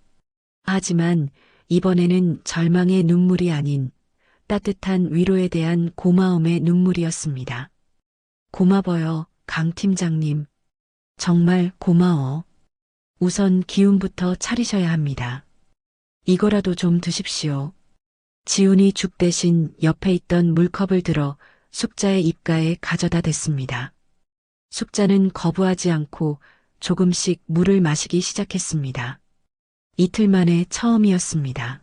A: 하지만 이번에는 절망의 눈물이 아닌 따뜻한 위로에 대한 고마움의 눈물이었습니다. 고마워요, 강 팀장님. 정말 고마워. 우선 기운부터 차리셔야 합니다. 이거라도 좀 드십시오. 지훈이 죽 대신 옆에 있던 물컵을 들어 숙자의 입가에 가져다 댔습니다. 숙자는 거부하지 않고 조금씩 물을 마시기 시작했습니다. 이틀 만에 처음이었습니다.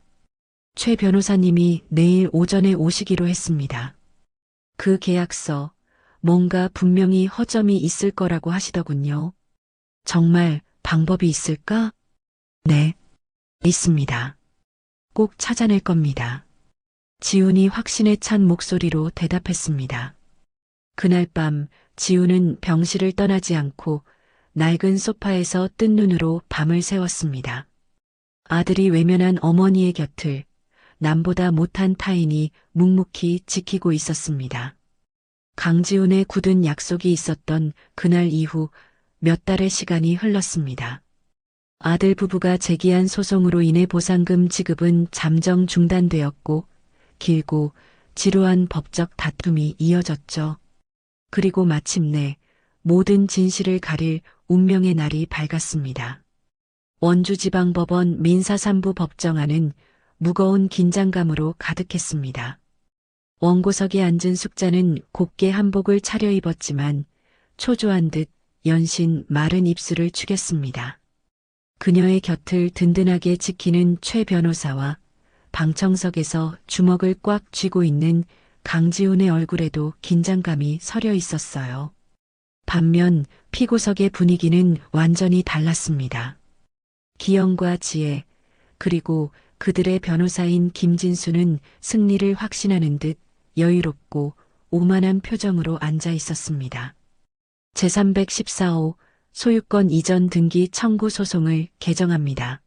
A: 최 변호사님이 내일 오전에 오시기로 했습니다. 그 계약서, 뭔가 분명히 허점이 있을 거라고 하시더군요. 정말 방법이 있을까? 네, 있습니다. 꼭 찾아낼 겁니다. 지훈이 확신에 찬 목소리로 대답했습니다. 그날 밤 지훈은 병실을 떠나지 않고 낡은 소파에서 뜬 눈으로 밤을 새웠습니다. 아들이 외면한 어머니의 곁을 남보다 못한 타인이 묵묵히 지키고 있었습니다. 강지훈의 굳은 약속이 있었던 그날 이후 몇 달의 시간이 흘렀습니다. 아들 부부가 제기한 소송으로 인해 보상금 지급은 잠정 중단되었고 길고 지루한 법적 다툼이 이어졌죠. 그리고 마침내 모든 진실을 가릴 운명의 날이 밝았습니다. 원주지방법원 민사3부 법정안은 무거운 긴장감으로 가득했습니다. 원고석에 앉은 숙자는 곱게 한복을 차려입었지만 초조한 듯 연신 마른 입술을 축였습니다. 그녀의 곁을 든든하게 지키는 최 변호사와 방청석에서 주먹을 꽉 쥐고 있는 강지훈의 얼굴에도 긴장감이 서려 있었어요. 반면 피고석의 분위기는 완전히 달랐습니다. 기영과 지혜, 그리고 그들의 변호사인 김진수는 승리를 확신하는 듯 여유롭고 오만한 표정으로 앉아 있었습니다. 제314호 소유권 이전 등기 청구 소송을 개정합니다.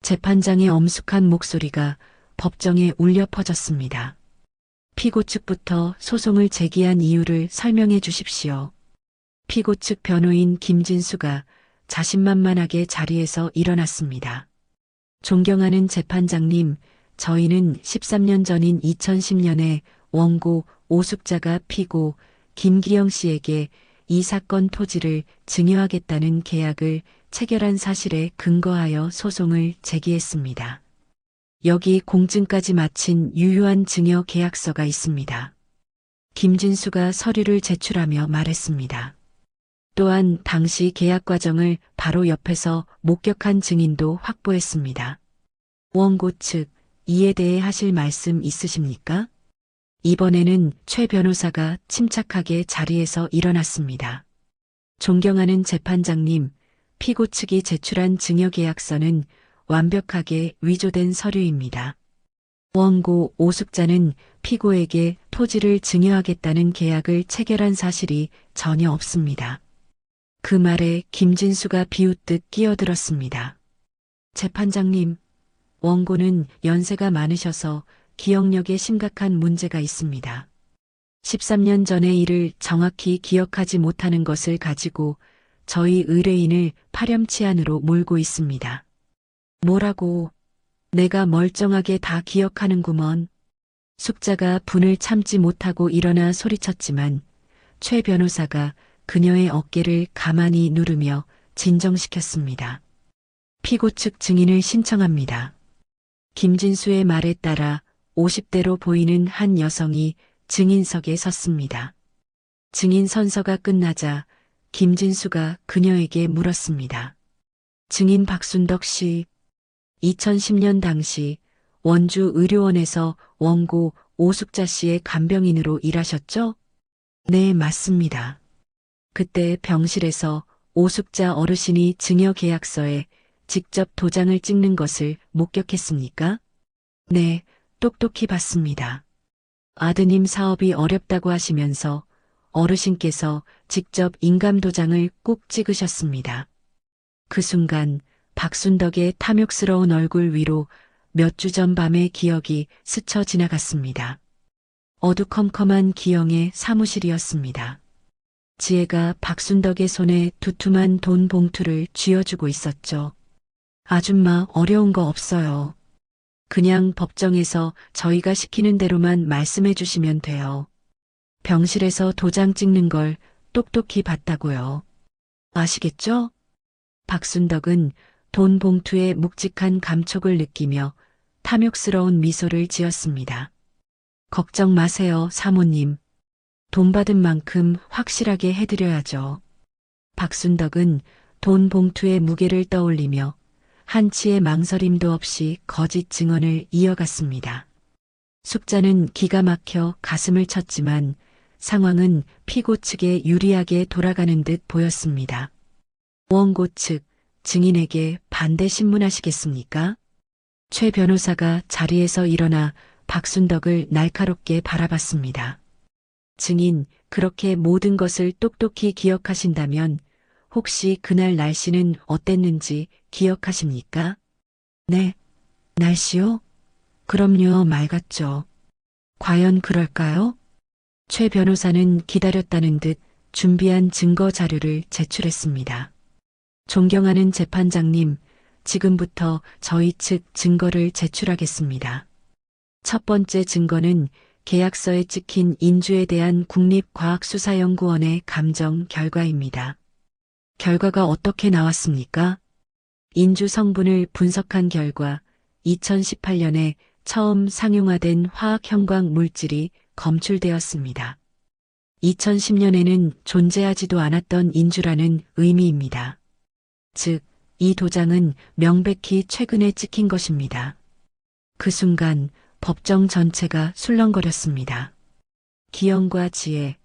A: 재판장의 엄숙한 목소리가 법정에 울려 퍼졌습니다. 피고 측부터 소송을 제기한 이유를 설명해 주십시오. 피고 측 변호인 김진수가 자신만만하게 자리에서 일어났습니다. 존경하는 재판장님, 저희는 13년 전인 2010년에 원고 오숙자가 피고 김기영 씨에게 이 사건 토지를 증여하겠다는 계약을 체결한 사실에 근거하여 소송을 제기했습니다. 여기 공증까지 마친 유효한 증여 계약서가 있습니다. 김진수가 서류를 제출하며 말했습니다. 또한 당시 계약 과정을 바로 옆에서 목격한 증인도 확보했습니다. 원고 측, 이에 대해 하실 말씀 있으십니까? 이번에는 최 변호사가 침착하게 자리에서 일어났습니다. 존경하는 재판장님, 피고 측이 제출한 증여계약서는 완벽하게 위조된 서류입니다. 원고 오숙자는 피고에게 토지를 증여하겠다는 계약을 체결한 사실이 전혀 없습니다. 그 말에 김진수가 비웃듯 끼어들었습니다. 재판장님, 원고는 연세가 많으셔서 기억력에 심각한 문제가 있습니다. 13년 전의 일을 정확히 기억하지 못하는 것을 가지고 저희 의뢰인을 파렴치한으로 몰고 있습니다. 뭐라고? 내가 멀쩡하게 다 기억하는구먼. 숙자가 분을 참지 못하고 일어나 소리쳤지만 최 변호사가 그녀의 어깨를 가만히 누르며 진정시켰습니다. 피고 측 증인을 신청합니다. 김진수의 말에 따라 50대로 보이는 한 여성이 증인석에 섰습니다. 증인 선서가 끝나자 김진수가 그녀에게 물었습니다. 증인 박순덕 씨, 2010년 당시 원주 의료원에서 원고 오숙자 씨의 간병인으로 일하셨죠? 네, 맞습니다. 그때 병실에서 오숙자 어르신이 증여계약서에 직접 도장을 찍는 것을 목격했습니까? 네, 똑똑히 봤습니다. 아드님 사업이 어렵다고 하시면서 어르신께서 직접 인감도장을 꼭 찍으셨습니다. 그 순간 박순덕의 탐욕스러운 얼굴 위로 몇 주 전 밤의 기억이 스쳐 지나갔습니다. 어두컴컴한 기영의 사무실이었습니다. 지혜가 박순덕의 손에 두툼한 돈 봉투를 쥐어주고 있었죠. 아줌마, 어려운 거 없어요. 그냥 법정에서 저희가 시키는 대로만 말씀해 주시면 돼요. 병실에서 도장 찍는 걸 똑똑히 봤다고요. 아시겠죠? 박순덕은 돈 봉투의 묵직한 감촉을 느끼며 탐욕스러운 미소를 지었습니다. 걱정 마세요, 사모님. 돈 받은 만큼 확실하게 해드려야죠. 박순덕은 돈 봉투의 무게를 떠올리며 한치의 망설임도 없이 거짓 증언을 이어갔습니다. 숙자는 기가 막혀 가슴을 쳤지만 상황은 피고 측에 유리하게 돌아가는 듯 보였습니다. 원고 측, 증인에게 반대 신문하시겠습니까? 최 변호사가 자리에서 일어나 박순덕을 날카롭게 바라봤습니다. 증인, 그렇게 모든 것을 똑똑히 기억하신다면 혹시 그날 날씨는 어땠는지 기억하십니까? 네, 날씨요? 그럼요, 맑았죠. 과연 그럴까요? 최 변호사는 기다렸다는 듯 준비한 증거 자료를 제출했습니다. 존경하는 재판장님, 지금부터 저희 측 증거를 제출하겠습니다. 첫 번째 증거는 계약서에 찍힌 인주에 대한 국립과학수사연구원의 감정 결과입니다. 결과가 어떻게 나왔습니까? 인주 성분을 분석한 결과 2018년에 처음 상용화된 화학 형광 물질이 검출되었습니다. 2010년에는 존재하지도 않았던 인주라는 의미입니다. 즉, 이 도장은 명백히 최근에 찍힌 것입니다. 그 순간 법정 전체가 술렁거렸습니다. 기영과 지혜,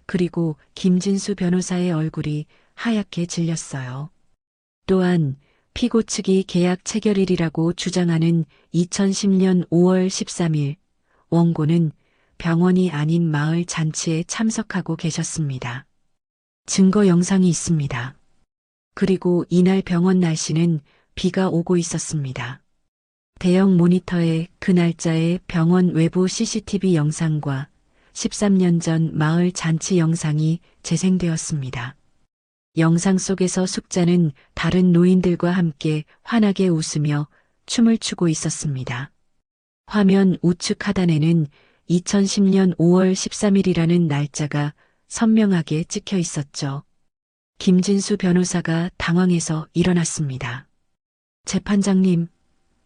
A: 그리고 김진수 변호사의 얼굴이 하얗게 질렸어요. 또한 피고 측이 계약 체결일이라고 주장하는 2010년 5월 13일 원고는 병원이 아닌 마을 잔치에 참석하고 계셨습니다. 증거 영상이 있습니다. 그리고 이날 병원 날씨는 비가 오고 있었습니다. 대형 모니터에 그 날짜의 병원 외부 CCTV 영상과 13년 전 마을 잔치 영상이 재생되었습니다. 영상 속에서 숙자는 다른 노인들과 함께 환하게 웃으며 춤을 추고 있었습니다. 화면 우측 하단에는 2010년 5월 13일이라는 날짜가 선명하게 찍혀 있었죠. 김진수 변호사가 당황해서 일어났습니다. 재판장님,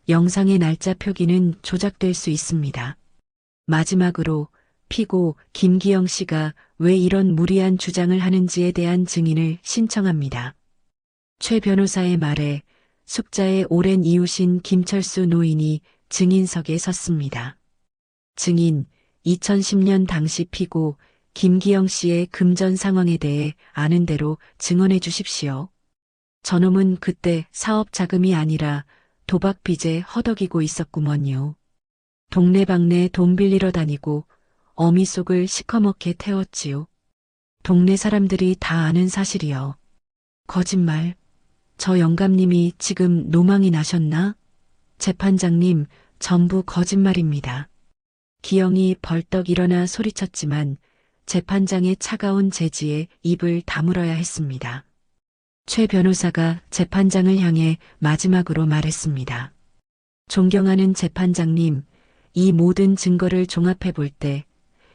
A: 영상의 날짜 표기는 조작될 수 있습니다. 마지막으로 피고 김기영 씨가 왜 이런 무리한 주장을 하는지에 대한 증인을 신청합니다. 최 변호사의 말에 숙자의 오랜 이웃인 김철수 노인이 증인석에 섰습니다. 증인, 2010년 당시 피고 김기영 씨의 금전 상황에 대해 아는 대로 증언해 주십시오. 저놈은 그때 사업 자금이 아니라 도박 빚에 허덕이고 있었구먼요. 동네방네 돈 빌리러 다니고 어미 속을 시커멓게 태웠지요. 동네 사람들이 다 아는 사실이요. 거짓말. 저 영감님이 지금 노망이 나셨나? 재판장님, 전부 거짓말입니다. 기영이 벌떡 일어나 소리쳤지만 재판장의 차가운 제지에 입을 다물어야 했습니다. 최 변호사가 재판장을 향해 마지막으로 말했습니다. 존경하는 재판장님, 이 모든 증거를 종합해 볼 때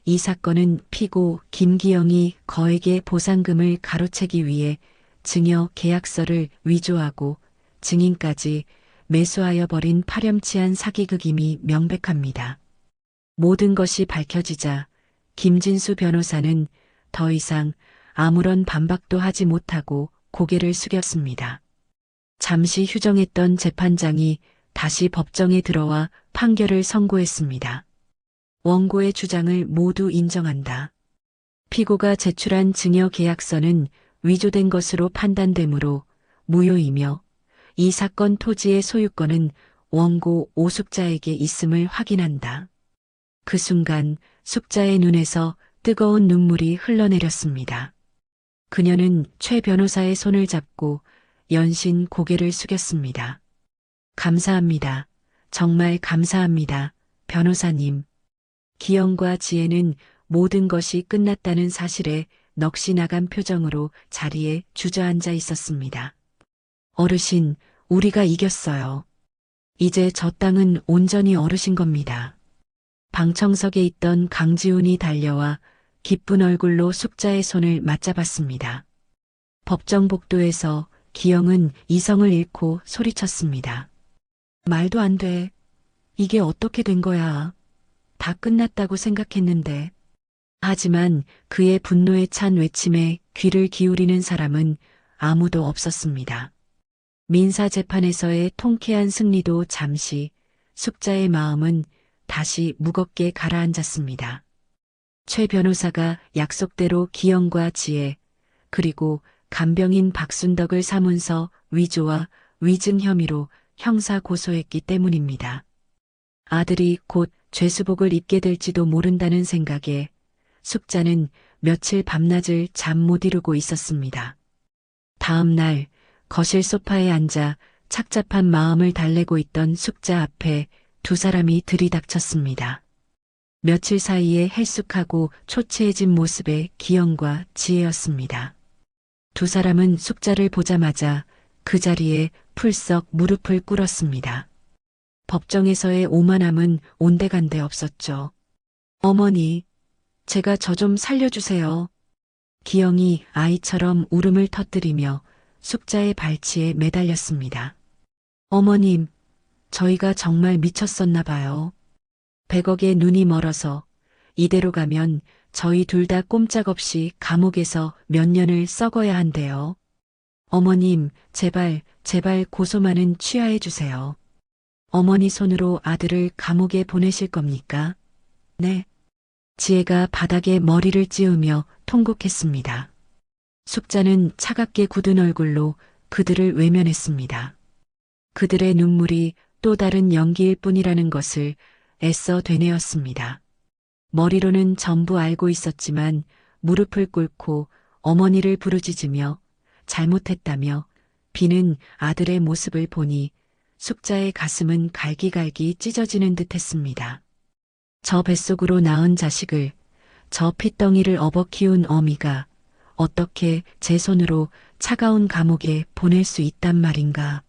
A: 이 사건은 피고 김기영이 거액의 보상금을 가로채기 위해 증여 계약서를 위조하고 증인까지 매수하여 버린 파렴치한 사기극임이 명백합니다. 모든 것이 밝혀지자 김진수 변호사는 더 이상 아무런 반박도 하지 못하고 고개를 숙였습니다. 잠시 휴정했던 재판장이 다시 법정에 들어와 판결을 선고했습니다. 원고의 주장을 모두 인정한다. 피고가 제출한 증여 계약서는 위조된 것으로 판단되므로 무효이며 이 사건 토지의 소유권은 원고 오숙자에게 있음을 확인한다. 그 순간 숙자의 눈에서 뜨거운 눈물이 흘러내렸습니다. 그녀는 최 변호사의 손을 잡고 연신 고개를 숙였습니다. 감사합니다. 정말 감사합니다. 변호사님. 기영과 지혜는 모든 것이 끝났다는 사실에 넋이 나간 표정으로 자리에 주저앉아 있었습니다. 어르신, 우리가 이겼어요. 이제 저 땅은 온전히 어르신 겁니다. 방청석에 있던 강지훈이 달려와 기쁜 얼굴로 숙자의 손을 맞잡았습니다. 법정 복도에서 기영은 이성을 잃고 소리쳤습니다. 말도 안 돼. 이게 어떻게 된 거야. 다 끝났다고 생각했는데. 하지만 그의 분노에 찬 외침에 귀를 기울이는 사람은 아무도 없었습니다. 민사재판에서의 통쾌한 승리도 잠시 숙자의 마음은 다시 무겁게 가라앉았습니다. 최 변호사가 약속대로 기영과 지혜 그리고 간병인 박순덕을 사문서 위조와 위증 혐의로 형사 고소했기 때문입니다. 아들이 곧 죄수복을 입게 될지도 모른다는 생각에 숙자는 며칠 밤낮을 잠 못 이루고 있었습니다. 다음 날 거실 소파에 앉아 착잡한 마음을 달래고 있던 숙자 앞에 두 사람이 들이닥쳤습니다. 며칠 사이에 헬쑥하고 초췌해진 모습의 기영과 지혜였습니다. 두 사람은 숙자를 보자마자 그 자리에 풀썩 무릎을 꿇었습니다. 법정에서의 오만함은 온데간데 없었죠. 어머니, 제가 저 좀 살려주세요. 기영이 아이처럼 울음을 터뜨리며 숙자의 발치에 매달렸습니다. 어머님, 저희가 정말 미쳤었나 봐요. 100억에 눈이 멀어서 이대로 가면 저희 둘 다 꼼짝없이 감옥에서 몇 년을 썩어야 한대요. 어머님, 제발, 제발 고소만은 취하해 주세요. 어머니 손으로 아들을 감옥에 보내실 겁니까? 네. 지혜가 바닥에 머리를 찌우며 통곡했습니다. 숙자는 차갑게 굳은 얼굴로 그들을 외면했습니다. 그들의 눈물이 또 다른 연기일 뿐이라는 것을 애써 되뇌었습니다. 머리로는 전부 알고 있었지만 무릎을 꿇고 어머니를 부르짖으며 잘못했다며 비는 아들의 모습을 보니 숙자의 가슴은 갈기갈기 찢어지는 듯 했습니다. 저 뱃속으로 낳은 자식을, 저 핏덩이를 업어 키운 어미가 어떻게 제 손으로 차가운 감옥에 보낼 수 있단 말인가.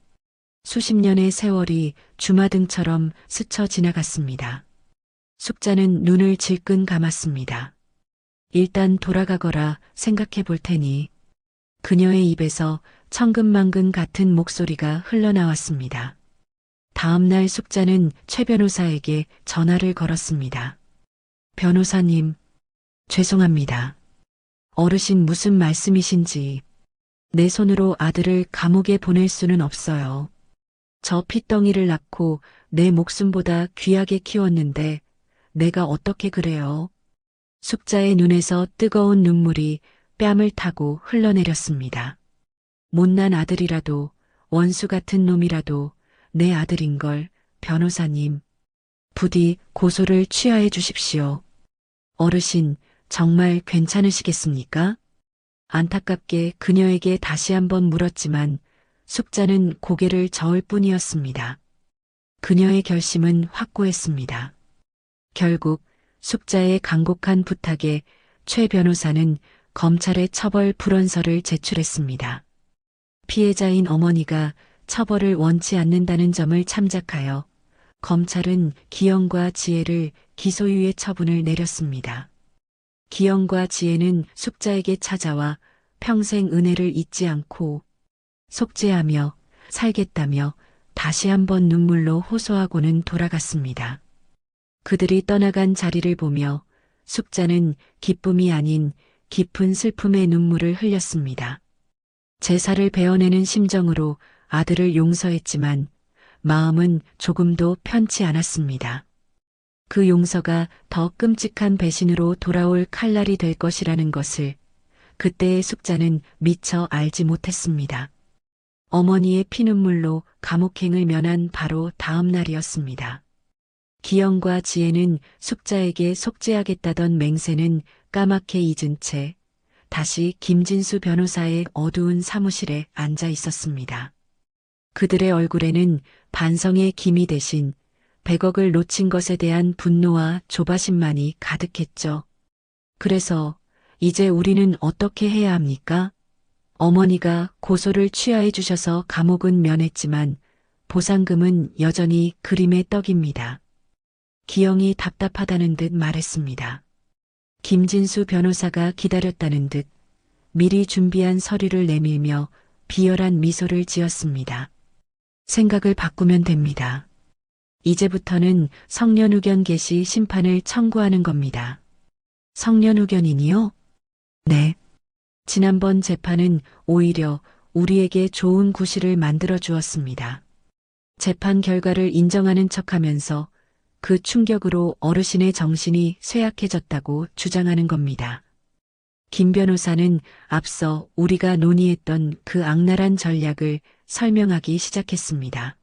A: 수십 년의 세월이 주마등처럼 스쳐 지나갔습니다. 숙자는 눈을 질끈 감았습니다. 일단 돌아가거라 생각해 볼 테니. 그녀의 입에서 천근만근 같은 목소리가 흘러나왔습니다. 다음 날 숙자는 최 변호사에게 전화를 걸었습니다. 변호사님, 죄송합니다. 어르신 무슨 말씀이신지. 내 손으로 아들을 감옥에 보낼 수는 없어요. 저 핏덩이를 낳고 내 목숨보다 귀하게 키웠는데 내가 어떻게 그래요? 숙자의 눈에서 뜨거운 눈물이 뺨을 타고 흘러내렸습니다. 못난 아들이라도 원수 같은 놈이라도 내 아들인걸, 변호사님. 부디 고소를 취하해 주십시오. 어르신, 정말 괜찮으시겠습니까? 안타깝게 그녀에게 다시 한번 물었지만 숙자는 고개를 저을 뿐이었습니다. 그녀의 결심은 확고했습니다. 결국 숙자의 간곡한 부탁에 최 변호사는 검찰에 처벌 불원서를 제출했습니다. 피해자인 어머니가 처벌을 원치 않는다는 점을 참작하여 검찰은 기영과 지혜를 기소유예 처분을 내렸습니다. 기영과 지혜는 숙자에게 찾아와 평생 은혜를 잊지 않고 속죄하며 살겠다며 다시 한번 눈물로 호소하고는 돌아갔습니다. 그들이 떠나간 자리를 보며 숙자는 기쁨이 아닌 깊은 슬픔의 눈물을 흘렸습니다. 제사를 베어내는 심정으로 아들을 용서했지만 마음은 조금도 편치 않았습니다. 그 용서가 더 끔찍한 배신으로 돌아올 칼날이 될 것이라는 것을 그때의 숙자는 미처 알지 못했습니다. 어머니의 피눈물로 감옥행을 면한 바로 다음 날이었습니다. 기영과 지혜는 숙자에게 속죄하겠다던 맹세는 까맣게 잊은 채 다시 김진수 변호사의 어두운 사무실에 앉아 있었습니다. 그들의 얼굴에는 반성의 기미 대신 100억을 놓친 것에 대한 분노와 조바심만이 가득했죠. 그래서 이제 우리는 어떻게 해야 합니까? 어머니가 고소를 취하해 주셔서 감옥은 면했지만 보상금은 여전히 그림의 떡입니다. 기영이 답답하다는 듯 말했습니다. 김진수 변호사가 기다렸다는 듯 미리 준비한 서류를 내밀며 비열한 미소를 지었습니다. 생각을 바꾸면 됩니다. 이제부터는 성년후견 개시 심판을 청구하는 겁니다. 성년후견이니요? 네. 지난번 재판은 오히려 우리에게 좋은 구실을 만들어 주었습니다. 재판 결과를 인정하는 척하면서 그 충격으로 어르신의 정신이 쇠약해졌다고 주장하는 겁니다. 김 변호사는 앞서 우리가 논의했던 그 악랄한 전략을 설명하기 시작했습니다.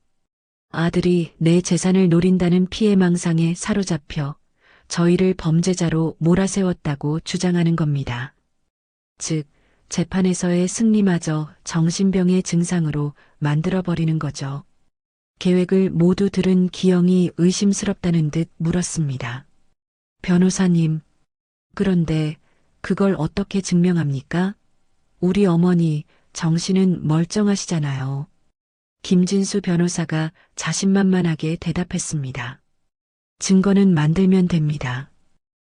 A: 아들이 내 재산을 노린다는 피해망상에 사로잡혀 저희를 범죄자로 몰아세웠다고 주장하는 겁니다. 즉, 재판에서의 승리마저 정신병의 증상으로 만들어버리는 거죠. 계획을 모두 들은 기영이 의심스럽다는 듯 물었습니다. 변호사님, 그런데 그걸 어떻게 증명합니까? 우리 어머니 정신은 멀쩡하시잖아요. 김진수 변호사가 자신만만하게 대답했습니다. 증거는 만들면 됩니다.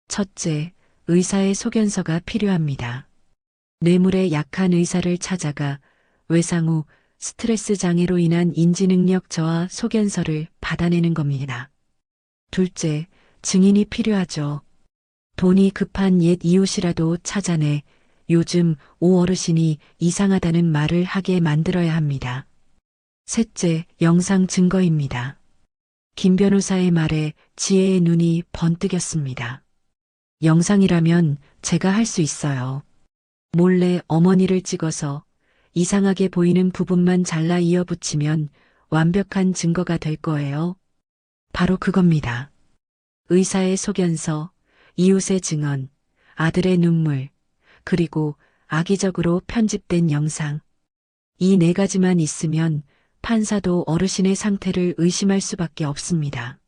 A: 첫째, 의사의 소견서가 필요합니다. 뇌물에 약한 의사를 찾아가 외상 후 스트레스 장애로 인한 인지능력 저하 소견서를 받아내는 겁니다. 둘째, 증인이 필요하죠. 돈이 급한 옛 이웃이라도 찾아내 요즘 오 어르신이 이상하다는 말을 하게 만들어야 합니다. 셋째, 영상 증거입니다. 김 변호사의 말에 지혜의 눈이 번뜩였습니다. 영상이라면 제가 할 수 있어요. 몰래 어머니를 찍어서 이상하게 보이는 부분만 잘라 이어붙이면 완벽한 증거가 될 거예요. 바로 그겁니다. 의사의 소견서, 이웃의 증언, 아들의 눈물, 그리고 악의적으로 편집된 영상. 이 네 가지만 있으면 판사도 어르신의 상태를 의심할 수밖에 없습니다.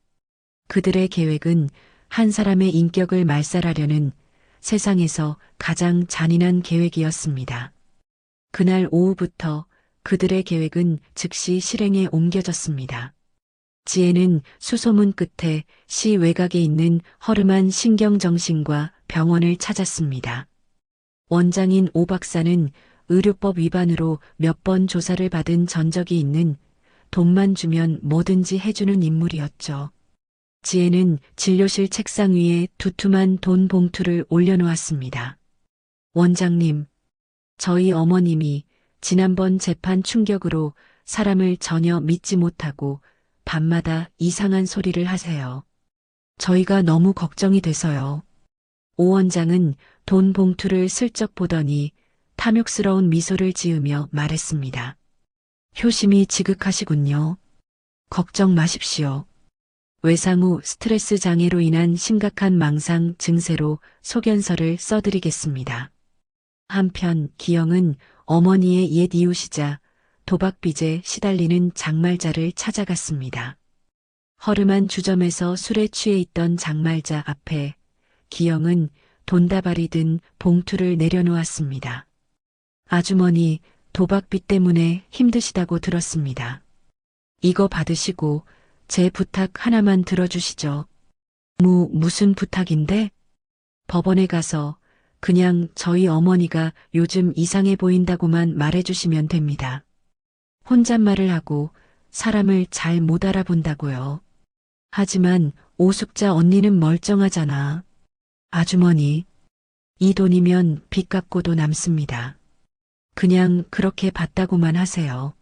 A: 그들의 계획은 한 사람의 인격을 말살하려는 세상에서 가장 잔인한 계획이었습니다. 그날 오후부터 그들의 계획은 즉시 실행에 옮겨졌습니다. 지혜는 수소문 끝에 시 외곽에 있는 허름한 신경정신과 병원을 찾았습니다. 원장인 오 박사는 의료법 위반으로 몇 번 조사를 받은 전적이 있는 돈만 주면 뭐든지 해주는 인물이었죠. 지혜는 진료실 책상 위에 두툼한 돈 봉투를 올려놓았습니다. 원장님, 저희 어머님이 지난번 재판 충격으로 사람을 전혀 믿지 못하고 밤마다 이상한 소리를 하세요. 저희가 너무 걱정이 돼서요. 오 원장은 돈 봉투를 슬쩍 보더니 탐욕스러운 미소를 지으며 말했습니다. 효심이 지극하시군요. 걱정 마십시오. 외상 후 스트레스 장애로 인한 심각한 망상 증세로 소견서를 써드리겠습니다. 한편 기영은 어머니의 옛 이웃이자 도박빚에 시달리는 장말자를 찾아갔습니다. 허름한 주점에서 술에 취해 있던 장말자 앞에 기영은 돈다발이 든 봉투를 내려놓았습니다. 아주머니, 도박빚 때문에 힘드시다고 들었습니다. 이거 받으시고 제 부탁 하나만 들어주시죠. 무슨 부탁인데? 법원에 가서 그냥 저희 어머니가 요즘 이상해 보인다고만 말해주시면 됩니다. 혼잣말을 하고 사람을 잘 못 알아본다고요. 하지만 오숙자 언니는 멀쩡하잖아. 아주머니, 이 돈이면 빚 갚고도 남습니다. 그냥 그렇게 받다고만 하세요.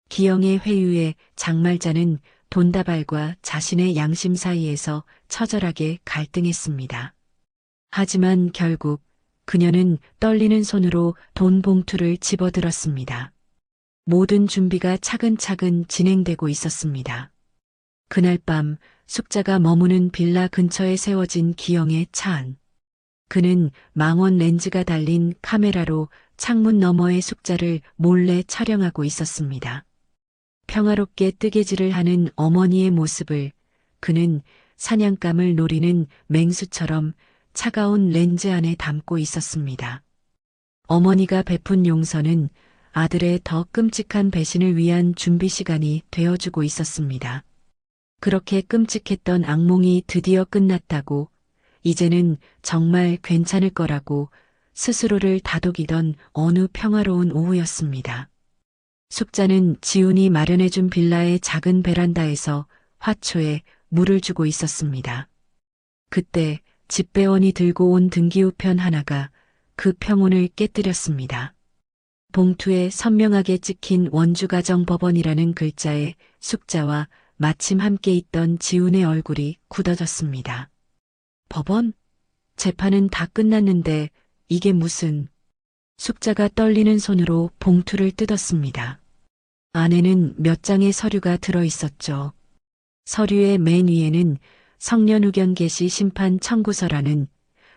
A: 기영의 회유에 장말자는 돈다발과 자신의 양심 사이에서 처절하게 갈등했습니다. 하지만 결국 그녀는 떨리는 손으로 돈 봉투를 집어들었습니다. 모든 준비가 차근차근 진행되고 있었습니다. 그날 밤 숙자가 머무는 빌라 근처에 세워진 기영의 차 안. 그는 망원 렌즈가 달린 카메라로 창문 너머의 숙자를 몰래 촬영하고 있었습니다. 평화롭게 뜨개질을 하는 어머니의 모습을 그는 사냥감을 노리는 맹수처럼 차가운 렌즈 안에 담고 있었습니다. 어머니가 베푼 용서는 아들의 더 끔찍한 배신을 위한 준비 시간이 되어주고 있었습니다. 그렇게 끔찍했던 악몽이 드디어 끝났다고 이제는 정말 괜찮을 거라고 스스로를 다독이던 어느 평화로운 오후였습니다. 숙자는 지훈이 마련해준 빌라의 작은 베란다에서 화초에 물을 주고 있었습니다. 그때 집배원이 들고 온 등기우편 하나가 그 평온을 깨뜨렸습니다. 봉투에 선명하게 찍힌 원주가정법원이라는 글자에 숙자와 마침 함께 있던 지훈의 얼굴이 굳어졌습니다. 법원? 재판은 다 끝났는데 이게 무슨... 숙자가 떨리는 손으로 봉투를 뜯었습니다. 안에는 몇 장의 서류가 들어 있었죠. 서류의 맨 위에는 성년후견 개시 심판 청구서라는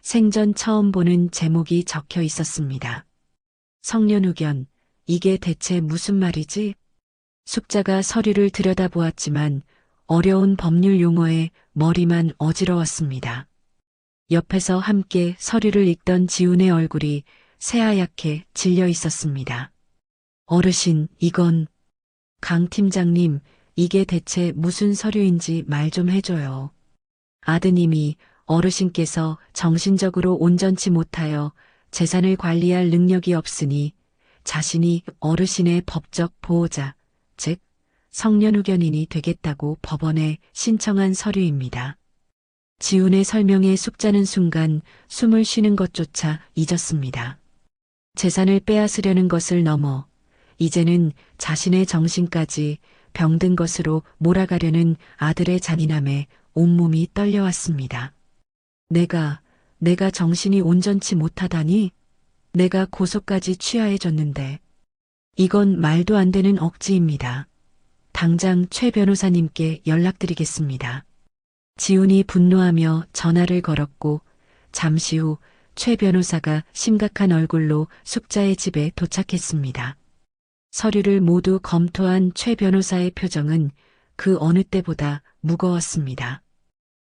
A: 생전 처음 보는 제목이 적혀 있었습니다. 성년후견, 이게 대체 무슨 말이지? 숙자가 서류를 들여다보았지만 어려운 법률 용어에 머리만 어지러웠습니다. 옆에서 함께 서류를 읽던 지훈의 얼굴이 새하얗게 질려 있었습니다. 어르신, 이건... 강 팀장님, 이게 대체 무슨 서류인지 말 좀 해줘요. 아드님이 어르신께서 정신적으로 온전치 못하여 재산을 관리할 능력이 없으니 자신이 어르신의 법적 보호자, 즉 성년후견인이 되겠다고 법원에 신청한 서류입니다. 지훈의 설명에 숙자는 순간 숨을 쉬는 것조차 잊었습니다. 재산을 빼앗으려는 것을 넘어 이제는 자신의 정신까지 병든 것으로 몰아가려는 아들의 잔인함에 온몸이 떨려왔습니다. 내가 정신이 온전치 못하다니? 내가 고소까지 취하해줬는데. 이건 말도 안 되는 억지입니다. 당장 최 변호사님께 연락드리겠습니다. 지훈이 분노하며 전화를 걸었고 잠시 후 최 변호사가 심각한 얼굴로 숙자의 집에 도착했습니다. 서류를 모두 검토한 최 변호사의 표정은 그 어느 때보다 무거웠습니다.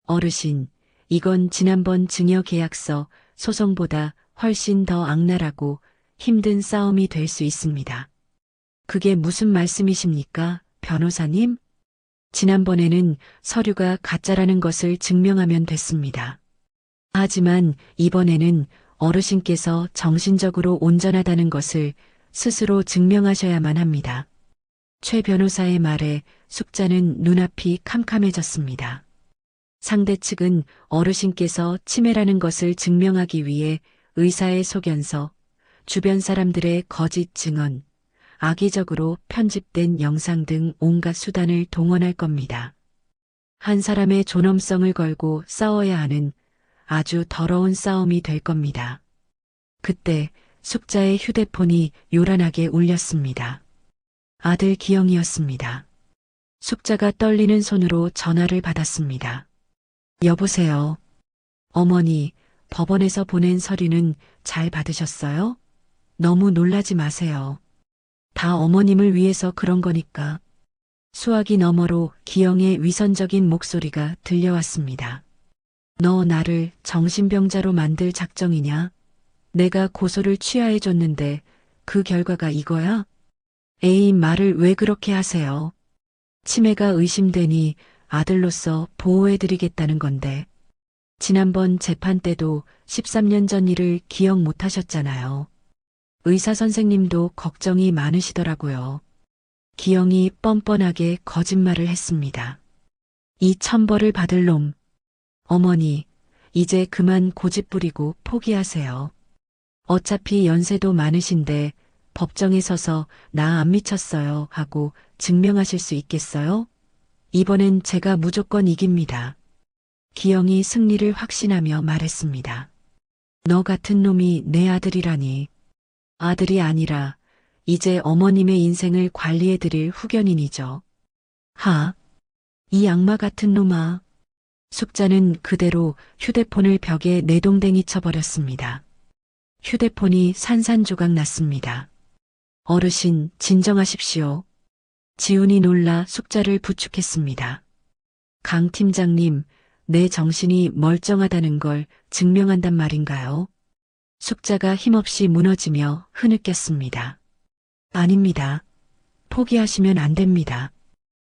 A: 어르신, 이건 지난번 증여계약서 소송보다 훨씬 더 악랄하고 힘든 싸움이 될 수 있습니다. 그게 무슨 말씀이십니까, 변호사님? 지난번에는 서류가 가짜라는 것을 증명하면 됐습니다. 하지만 이번에는 어르신께서 정신적으로 온전하다는 것을 스스로 증명하셔야만 합니다. 최 변호사의 말에 숙자는 눈앞이 캄캄해졌습니다. 상대 측은 어르신께서 치매라는 것을 증명하기 위해 의사의 소견서, 주변 사람들의 거짓 증언, 악의적으로 편집된 영상 등 온갖 수단을 동원할 겁니다. 한 사람의 존엄성을 걸고 싸워야 하는 아주 더러운 싸움이 될 겁니다. 그때 숙자의 휴대폰이 요란하게 울렸습니다. 아들 기영이었습니다. 숙자가 떨리는 손으로 전화를 받았습니다. 여보세요. 어머니, 법원에서 보낸 서류는 잘 받으셨어요? 너무 놀라지 마세요. 다 어머님을 위해서 그런 거니까. 수화기 너머로 기영의 위선적인 목소리가 들려왔습니다. 너 나를 정신병자로 만들 작정이냐? 내가 고소를 취하해줬는데 그 결과가 이거야? 에이, 말을 왜 그렇게 하세요? 치매가 의심되니 아들로서 보호해드리겠다는 건데. 지난번 재판 때도 13년 전 일을 기억 못하셨잖아요. 의사 선생님도 걱정이 많으시더라고요. 기영이 뻔뻔하게 거짓말을 했습니다. 이 천벌을 받을 놈. 어머니, 이제 그만 고집 부리고 포기하세요. 어차피 연세도 많으신데 법정에 서서 나 안 미쳤어요 하고 증명하실 수 있겠어요? 이번엔 제가 무조건 이깁니다. 기영이 승리를 확신하며 말했습니다. 너 같은 놈이 내 아들이라니. 아들이 아니라 이제 어머님의 인생을 관리해드릴 후견인이죠. 이 악마 같은 놈아. 숙자는 그대로 휴대폰을 벽에 내동댕이 쳐버렸습니다. 휴대폰이 산산조각 났습니다. 어르신, 진정하십시오. 지훈이 놀라 숙자를 부축했습니다. 강 팀장님, 내 정신이 멀쩡하다는 걸 증명한단 말인가요? 숙자가 힘없이 무너지며 흐느꼈습니다. 아닙니다. 포기하시면 안 됩니다.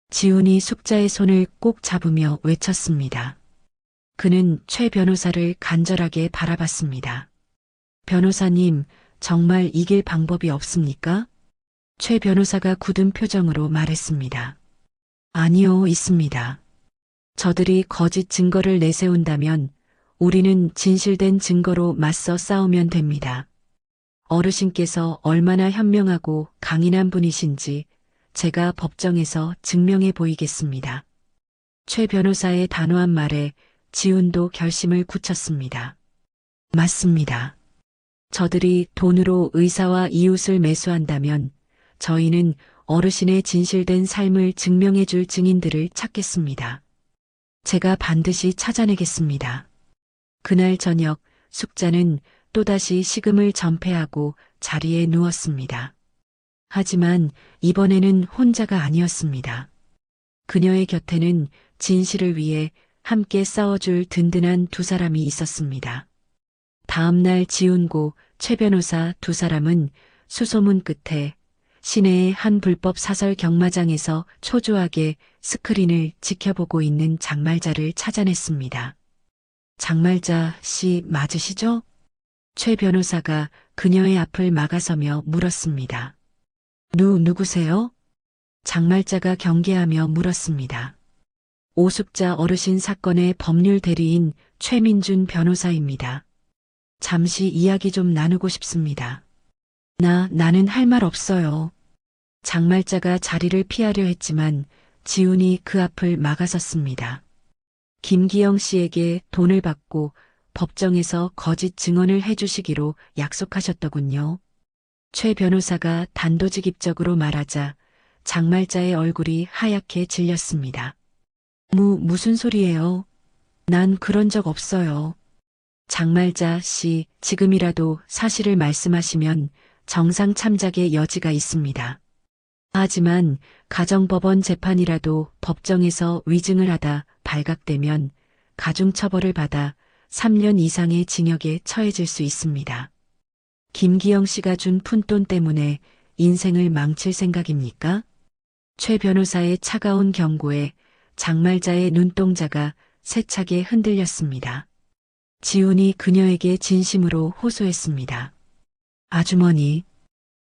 A: 지훈이 숙자의 손을 꼭 잡으며 외쳤습니다. 그는 최 변호사를 간절하게 바라봤습니다. 변호사님, 정말 이길 방법이 없습니까? 최 변호사가 굳은 표정으로 말했습니다. 아니요, 있습니다. 저들이 거짓 증거를 내세운다면 우리는 진실된 증거로 맞서 싸우면 됩니다. 어르신께서 얼마나 현명하고 강인한 분이신지 제가 법정에서 증명해 보이겠습니다. 최 변호사의 단호한 말에 지훈도 결심을 굳혔습니다. 맞습니다. 저들이 돈으로 의사와 이웃을 매수한다면 저희는 어르신의 진실된 삶을 증명해 줄 증인들을 찾겠습니다. 제가 반드시 찾아내겠습니다. 그날 저녁 숙자는 또다시 식음을 전폐하고 자리에 누웠습니다. 하지만 이번에는 혼자가 아니었습니다. 그녀의 곁에는 진실을 위해 함께 싸워줄 든든한 두 사람이 있었습니다. 다음 날 지훈고 최 변호사 두 사람은 수소문 끝에 시내의 한 불법 사설 경마장에서 초조하게 스크린을 지켜보고 있는 장말자를 찾아냈습니다. 장말자 씨 맞으시죠? 최 변호사가 그녀의 앞을 막아서며 물었습니다. 누구세요? 장말자가 경계하며 물었습니다. 오숙자 어르신 사건의 법률 대리인 최민준 변호사입니다. 잠시 이야기 좀 나누고 싶습니다. 나는 할 말 없어요. 장말자가 자리를 피하려 했지만 지훈이 그 앞을 막아섰습니다. 김기영 씨에게 돈을 받고 법정에서 거짓 증언을 해주시기로 약속하셨더군요. 최 변호사가 단도직입적으로 말하자 장말자의 얼굴이 하얗게 질렸습니다. 무슨 소리예요? 난 그런 적 없어요. 장말자 씨, 지금이라도 사실을 말씀하시면 정상 참작의 여지가 있습니다. 하지만 가정법원 재판이라도 법정에서 위증을 하다 발각되면 가중처벌을 받아 3년 이상의 징역에 처해질 수 있습니다. 김기영 씨가 준 푼돈 때문에 인생을 망칠 생각입니까? 최 변호사의 차가운 경고에 장말자의 눈동자가 세차게 흔들렸습니다. 지훈이 그녀에게 진심으로 호소했습니다. 아주머니,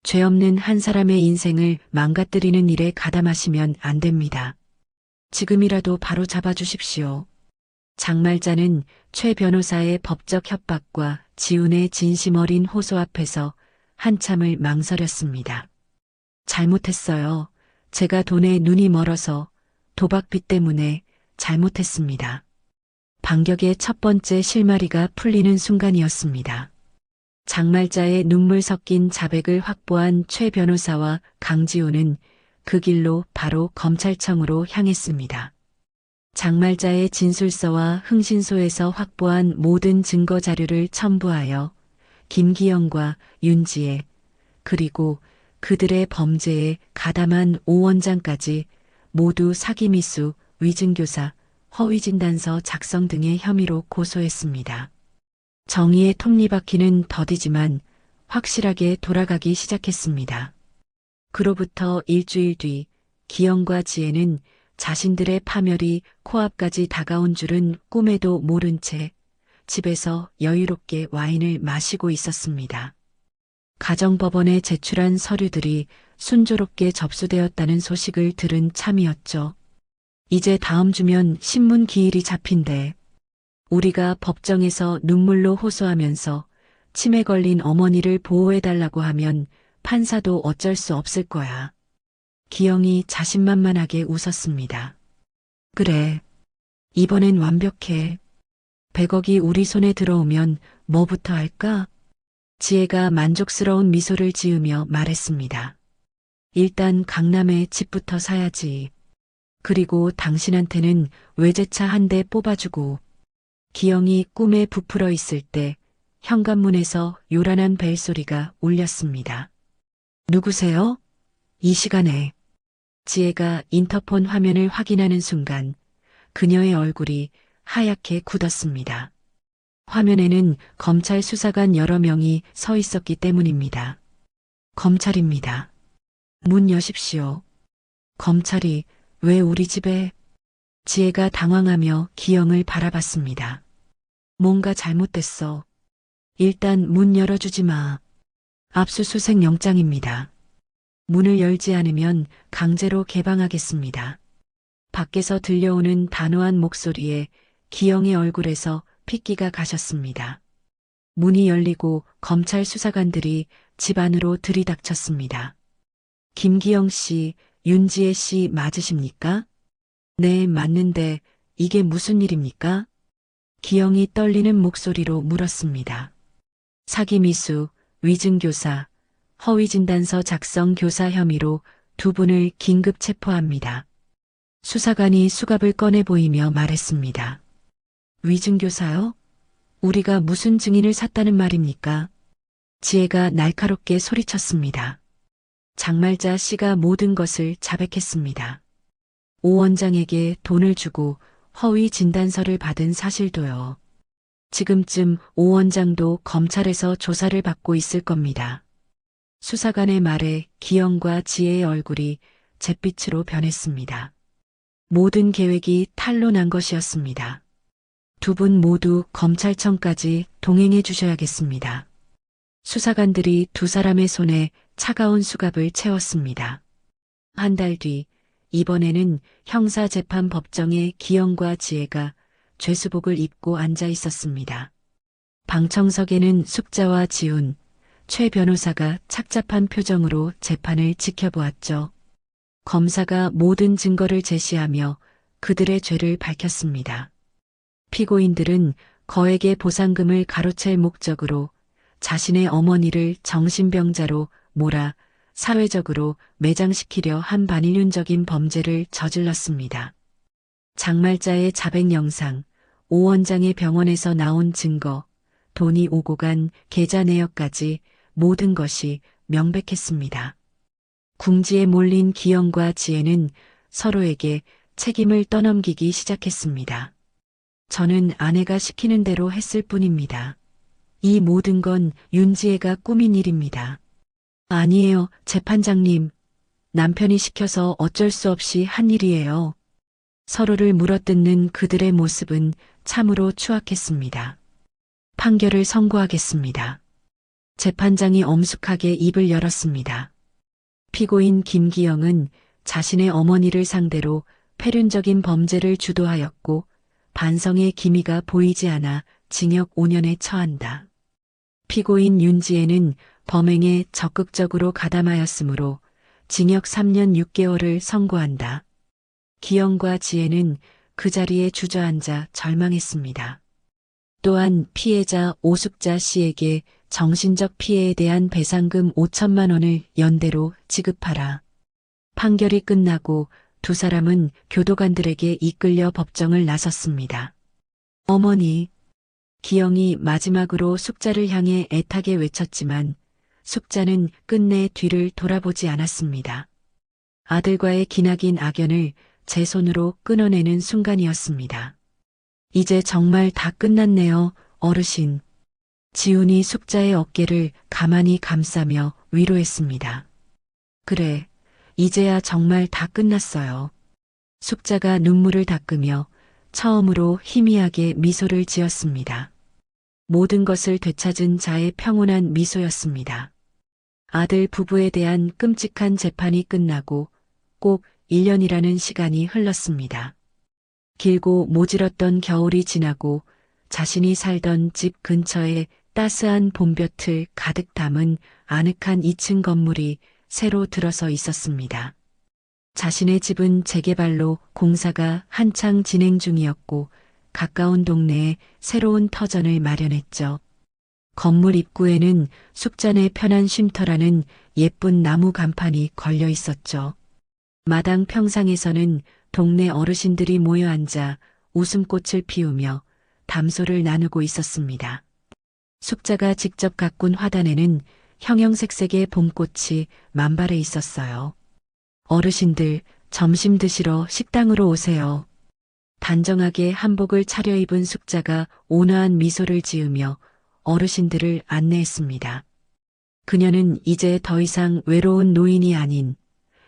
A: 죄 없는 한 사람의 인생을 망가뜨리는 일에 가담하시면 안 됩니다. 지금이라도 바로 잡아주십시오. 장말자는 최 변호사의 법적 협박과 지훈의 진심 어린 호소 앞에서 한참을 망설였습니다. 잘못했어요. 제가 돈에 눈이 멀어서 도박빚 때문에 잘못했습니다. 반격의 첫 번째 실마리가 풀리는 순간이었습니다. 장말자의 눈물 섞인 자백을 확보한 최 변호사와 강지훈은 그 길로 바로 검찰청으로 향했습니다. 장말자의 진술서와 흥신소에서 확보한 모든 증거 자료를 첨부하여 김기영과 윤지혜 그리고 그들의 범죄에 가담한 오 원장까지 모두 사기미수, 위증교사, 허위진단서 작성 등의 혐의로 고소했습니다. 정의의 톱니바퀴는 더디지만 확실하게 돌아가기 시작했습니다. 그로부터 일주일 뒤 기영과 지혜는 자신들의 파멸이 코앞까지 다가온 줄은 꿈에도 모른 채 집에서 여유롭게 와인을 마시고 있었습니다. 가정법원에 제출한 서류들이 순조롭게 접수되었다는 소식을 들은 참이었죠. 이제 다음 주면 신문 기일이 잡힌대. 우리가 법정에서 눈물로 호소하면서 치매 걸린 어머니를 보호해달라고 하면 판사도 어쩔 수 없을 거야. 기영이 자신만만하게 웃었습니다. 그래. 이번엔 완벽해. 100억이 우리 손에 들어오면 뭐부터 할까? 지혜가 만족스러운 미소를 지으며 말했습니다. 일단 강남에 집부터 사야지. 그리고 당신한테는 외제차 한 대 뽑아주고. 기영이 꿈에 부풀어 있을 때 현관문에서 요란한 벨소리가 울렸습니다. 누구세요? 이 시간에. 지혜가 인터폰 화면을 확인하는 순간 그녀의 얼굴이 하얗게 굳었습니다. 화면에는 검찰 수사관 여러 명이 서 있었기 때문입니다. 검찰입니다. 문 여십시오. 검찰이 왜 우리 집에? 지혜가 당황하며 기영을 바라봤습니다. 뭔가 잘못됐어. 일단 문 열어주지 마. 압수수색 영장입니다. 문을 열지 않으면 강제로 개방하겠습니다. 밖에서 들려오는 단호한 목소리에 기영의 얼굴에서 핏기가 가셨습니다. 문이 열리고 검찰 수사관들이 집 안으로 들이닥쳤습니다. 김기영 씨, 윤지혜 씨 맞으십니까? 네, 맞는데 이게 무슨 일입니까? 기영이 떨리는 목소리로 물었습니다. 사기미수, 위증교사, 허위진단서 작성 교사 혐의로 두 분을 긴급 체포합니다. 수사관이 수갑을 꺼내 보이며 말했습니다. 위증교사요? 우리가 무슨 증인을 샀다는 말입니까? 지혜가 날카롭게 소리쳤습니다. 장말자 씨가 모든 것을 자백했습니다. 오 원장에게 돈을 주고 허위 진단서를 받은 사실도요. 지금쯤 오 원장도 검찰에서 조사를 받고 있을 겁니다. 수사관의 말에 기영과 지혜의 얼굴이 잿빛으로 변했습니다. 모든 계획이 탄로 난 것이었습니다. 두 분 모두 검찰청까지 동행해 주셔야겠습니다. 수사관들이 두 사람의 손에 차가운 수갑을 채웠습니다. 한 달 뒤, 이번에는 형사재판법정에 기영과 지혜가 죄수복을 입고 앉아 있었습니다. 방청석에는 숙자와 지훈, 최 변호사가 착잡한 표정으로 재판을 지켜보았죠. 검사가 모든 증거를 제시하며 그들의 죄를 밝혔습니다. 피고인들은 거액의 보상금을 가로챌 목적으로 자신의 어머니를 정신병자로 몰아 사회적으로 매장시키려 한 반인륜적인 범죄를 저질렀습니다. 장말자의 자백 영상, 오 원장의 병원에서 나온 증거, 돈이 오고 간 계좌 내역까지 모든 것이 명백했습니다. 궁지에 몰린 기영과 지혜는 서로에게 책임을 떠넘기기 시작했습니다. 저는 아내가 시키는 대로 했을 뿐입니다. 이 모든 건 윤지혜가 꾸민 일입니다. 아니에요, 재판장님. 남편이 시켜서 어쩔 수 없이 한 일이에요. 서로를 물어뜯는 그들의 모습은 참으로 추악했습니다. 판결을 선고하겠습니다. 재판장이 엄숙하게 입을 열었습니다. 피고인 김기영은 자신의 어머니를 상대로 폐륜적인 범죄를 주도하였고 반성의 기미가 보이지 않아 징역 5년에 처한다. 피고인 윤지혜는 범행에 적극적으로 가담하였으므로 징역 3년 6개월을 선고한다. 기영과 지혜는 그 자리에 주저앉아 절망했습니다. 또한 피해자 오숙자 씨에게 정신적 피해에 대한 배상금 5천만 원을 연대로 지급하라. 판결이 끝나고 두 사람은 교도관들에게 이끌려 법정을 나섰습니다. 어머니, 기영이 마지막으로 숙자를 향해 애타게 외쳤지만 숙자는 끝내 뒤를 돌아보지 않았습니다. 아들과의 기나긴 악연을 제 손으로 끊어내는 순간이었습니다. 이제 정말 다 끝났네요, 어르신. 지훈이 숙자의 어깨를 가만히 감싸며 위로했습니다. 그래, 이제야 정말 다 끝났어요. 숙자가 눈물을 닦으며 처음으로 희미하게 미소를 지었습니다. 모든 것을 되찾은 자의 평온한 미소였습니다. 아들 부부에 대한 끔찍한 재판이 끝나고 꼭 1년이라는 시간이 흘렀습니다. 길고 모질었던 겨울이 지나고 자신이 살던 집 근처에 따스한 봄볕을 가득 담은 아늑한 2층 건물이 새로 들어서 있었습니다. 자신의 집은 재개발로 공사가 한창 진행 중이었고 가까운 동네에 새로운 터전을 마련했죠. 건물 입구에는 숙자의 편한 쉼터라는 예쁜 나무 간판이 걸려 있었죠. 마당 평상에서는 동네 어르신들이 모여 앉아 웃음꽃을 피우며 담소를 나누고 있었습니다. 숙자가 직접 가꾼 화단에는 형형색색의 봄꽃이 만발해 있었어요. 어르신들, 점심 드시러 식당으로 오세요. 단정하게 한복을 차려입은 숙자가 온화한 미소를 지으며 어르신들을 안내했습니다. 그녀는 이제 더 이상 외로운 노인이 아닌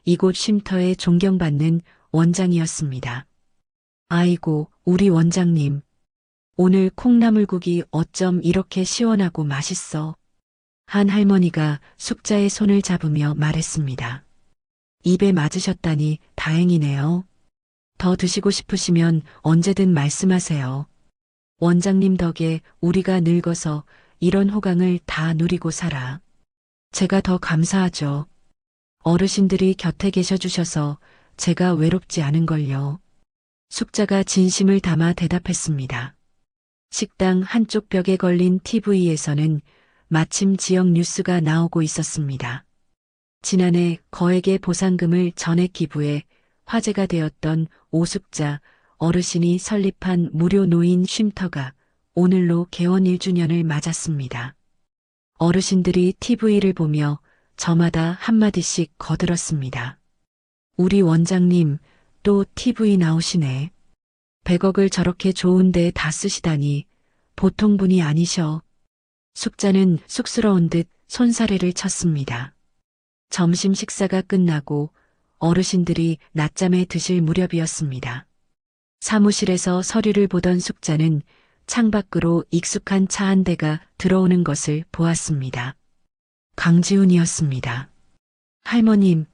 A: 이곳 쉼터에 존경받는 원장이었습니다. 아이고, 우리 원장님. 오늘 콩나물국이 어쩜 이렇게 시원하고 맛있어. 한 할머니가 숙자의 손을 잡으며 말했습니다. 입에 맞으셨다니 다행이네요. 더 드시고 싶으시면 언제든 말씀하세요. 원장님 덕에 우리가 늙어서 이런 호강을 다 누리고 살아. 제가 더 감사하죠. 어르신들이 곁에 계셔 주셔서 제가 외롭지 않은걸요. 숙자가 진심을 담아 대답했습니다. 식당 한쪽 벽에 걸린 TV에서는 마침 지역 뉴스가 나오고 있었습니다. 지난해 거액의 보상금을 전액 기부해 화제가 되었던 오숙자 어르신이 설립한 무료 노인 쉼터가 오늘로 개원 1주년을 맞았습니다. 어르신들이 TV를 보며 저마다 한마디씩 거들었습니다. 우리 원장님 또 TV 나오시네. 100억을 저렇게 좋은 데 다 쓰시다니 보통 분이 아니셔. 숙자는 쑥스러운 듯 손사래를 쳤습니다. 점심 식사가 끝나고 어르신들이 낮잠에 드실 무렵이었습니다. 사무실에서 서류를 보던 숙자는 창밖으로 익숙한 차 한 대가 들어오는 것을 보았습니다. 강지훈이었습니다. 할머님,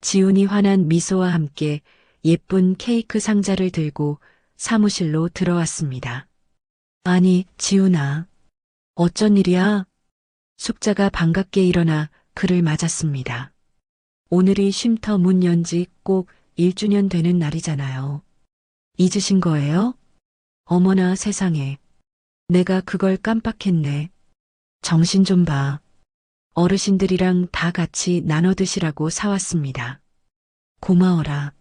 A: 지훈이 환한 미소와 함께 예쁜 케이크 상자를 들고 사무실로 들어왔습니다. 아니, 지훈아. 어쩐 일이야? 숙자가 반갑게 일어나 그를 맞았습니다. 오늘이 쉼터 문 연 지 꼭 1주년 되는 날이잖아요. 잊으신 거예요? 어머나 세상에. 내가 그걸 깜빡했네. 정신 좀 봐. 어르신들이랑 다 같이 나눠 드시라고 사왔습니다. 고마워라.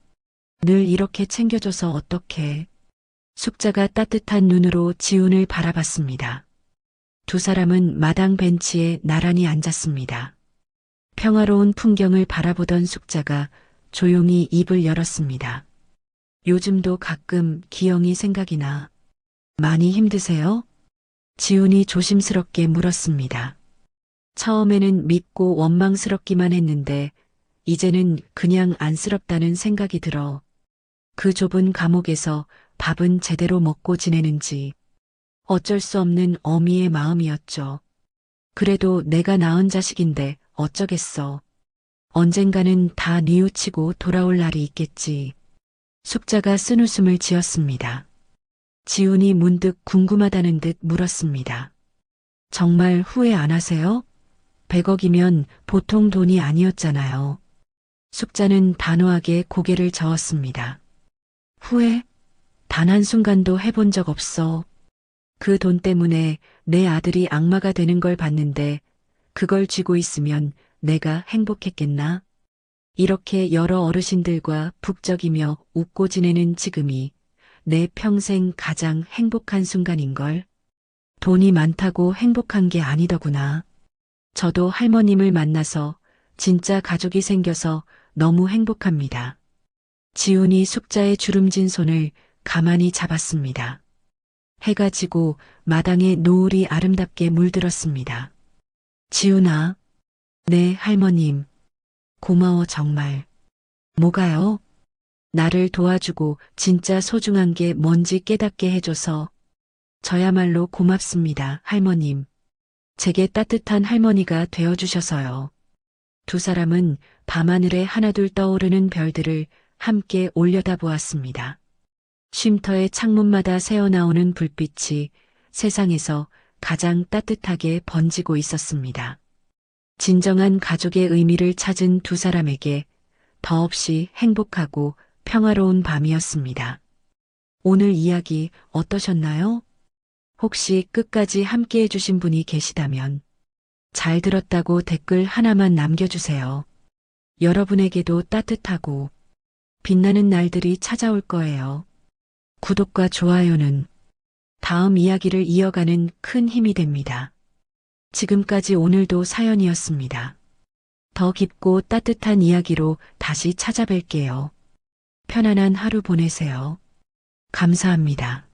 A: 늘 이렇게 챙겨줘서 어떡해. 숙자가 따뜻한 눈으로 지훈을 바라봤습니다. 두 사람은 마당 벤치에 나란히 앉았습니다. 평화로운 풍경을 바라보던 숙자가 조용히 입을 열었습니다. 요즘도 가끔 기영이 생각이 나. 많이 힘드세요? 지훈이 조심스럽게 물었습니다. 처음에는 믿고 원망스럽기만 했는데 이제는 그냥 안쓰럽다는 생각이 들어. 그 좁은 감옥에서 밥은 제대로 먹고 지내는지 어쩔 수 없는 어미의 마음이었죠. 그래도 내가 낳은 자식인데 어쩌겠어. 언젠가는 다 뉘우치고 돌아올 날이 있겠지. 숙자가 쓴웃음을 지었습니다. 지훈이 문득 궁금하다는 듯 물었습니다. 정말 후회 안 하세요? 100억이면 보통 돈이 아니었잖아요. 숙자는 단호하게 고개를 저었습니다. 후회? 단 한순간도 해본 적 없어. 그 돈 때문에 내 아들이 악마가 되는 걸 봤는데 그걸 쥐고 있으면 내가 행복했겠나? 이렇게 여러 어르신들과 북적이며 웃고 지내는 지금이 내 평생 가장 행복한 순간인걸. 돈이 많다고 행복한 게 아니더구나. 저도 할머님을 만나서 진짜 가족이 생겨서 너무 행복합니다. 지훈이 숙자의 주름진 손을 가만히 잡았습니다. 해가 지고 마당에 노을이 아름답게 물들었습니다. 지훈아. 네, 할머님. 고마워 정말. 뭐가요? 나를 도와주고 진짜 소중한 게 뭔지 깨닫게 해줘서 저야말로 고맙습니다, 할머님. 제게 따뜻한 할머니가 되어주셔서요. 두 사람은 밤하늘에 하나둘 떠오르는 별들을 함께 올려다보았습니다. 쉼터의 창문마다 새어나오는 불빛이 세상에서 가장 따뜻하게 번지고 있었습니다. 진정한 가족의 의미를 찾은 두 사람에게 더없이 행복하고 평화로운 밤이었습니다. 오늘 이야기 어떠셨나요? 혹시 끝까지 함께 해주신 분이 계시다면 잘 들었다고 댓글 하나만 남겨주세요. 여러분에게도 따뜻하고 빛나는 날들이 찾아올 거예요. 구독과 좋아요는 다음 이야기를 이어가는 큰 힘이 됩니다. 지금까지 오늘도 사연이었습니다. 더 깊고 따뜻한 이야기로 다시 찾아뵐게요. 편안한 하루 보내세요. 감사합니다.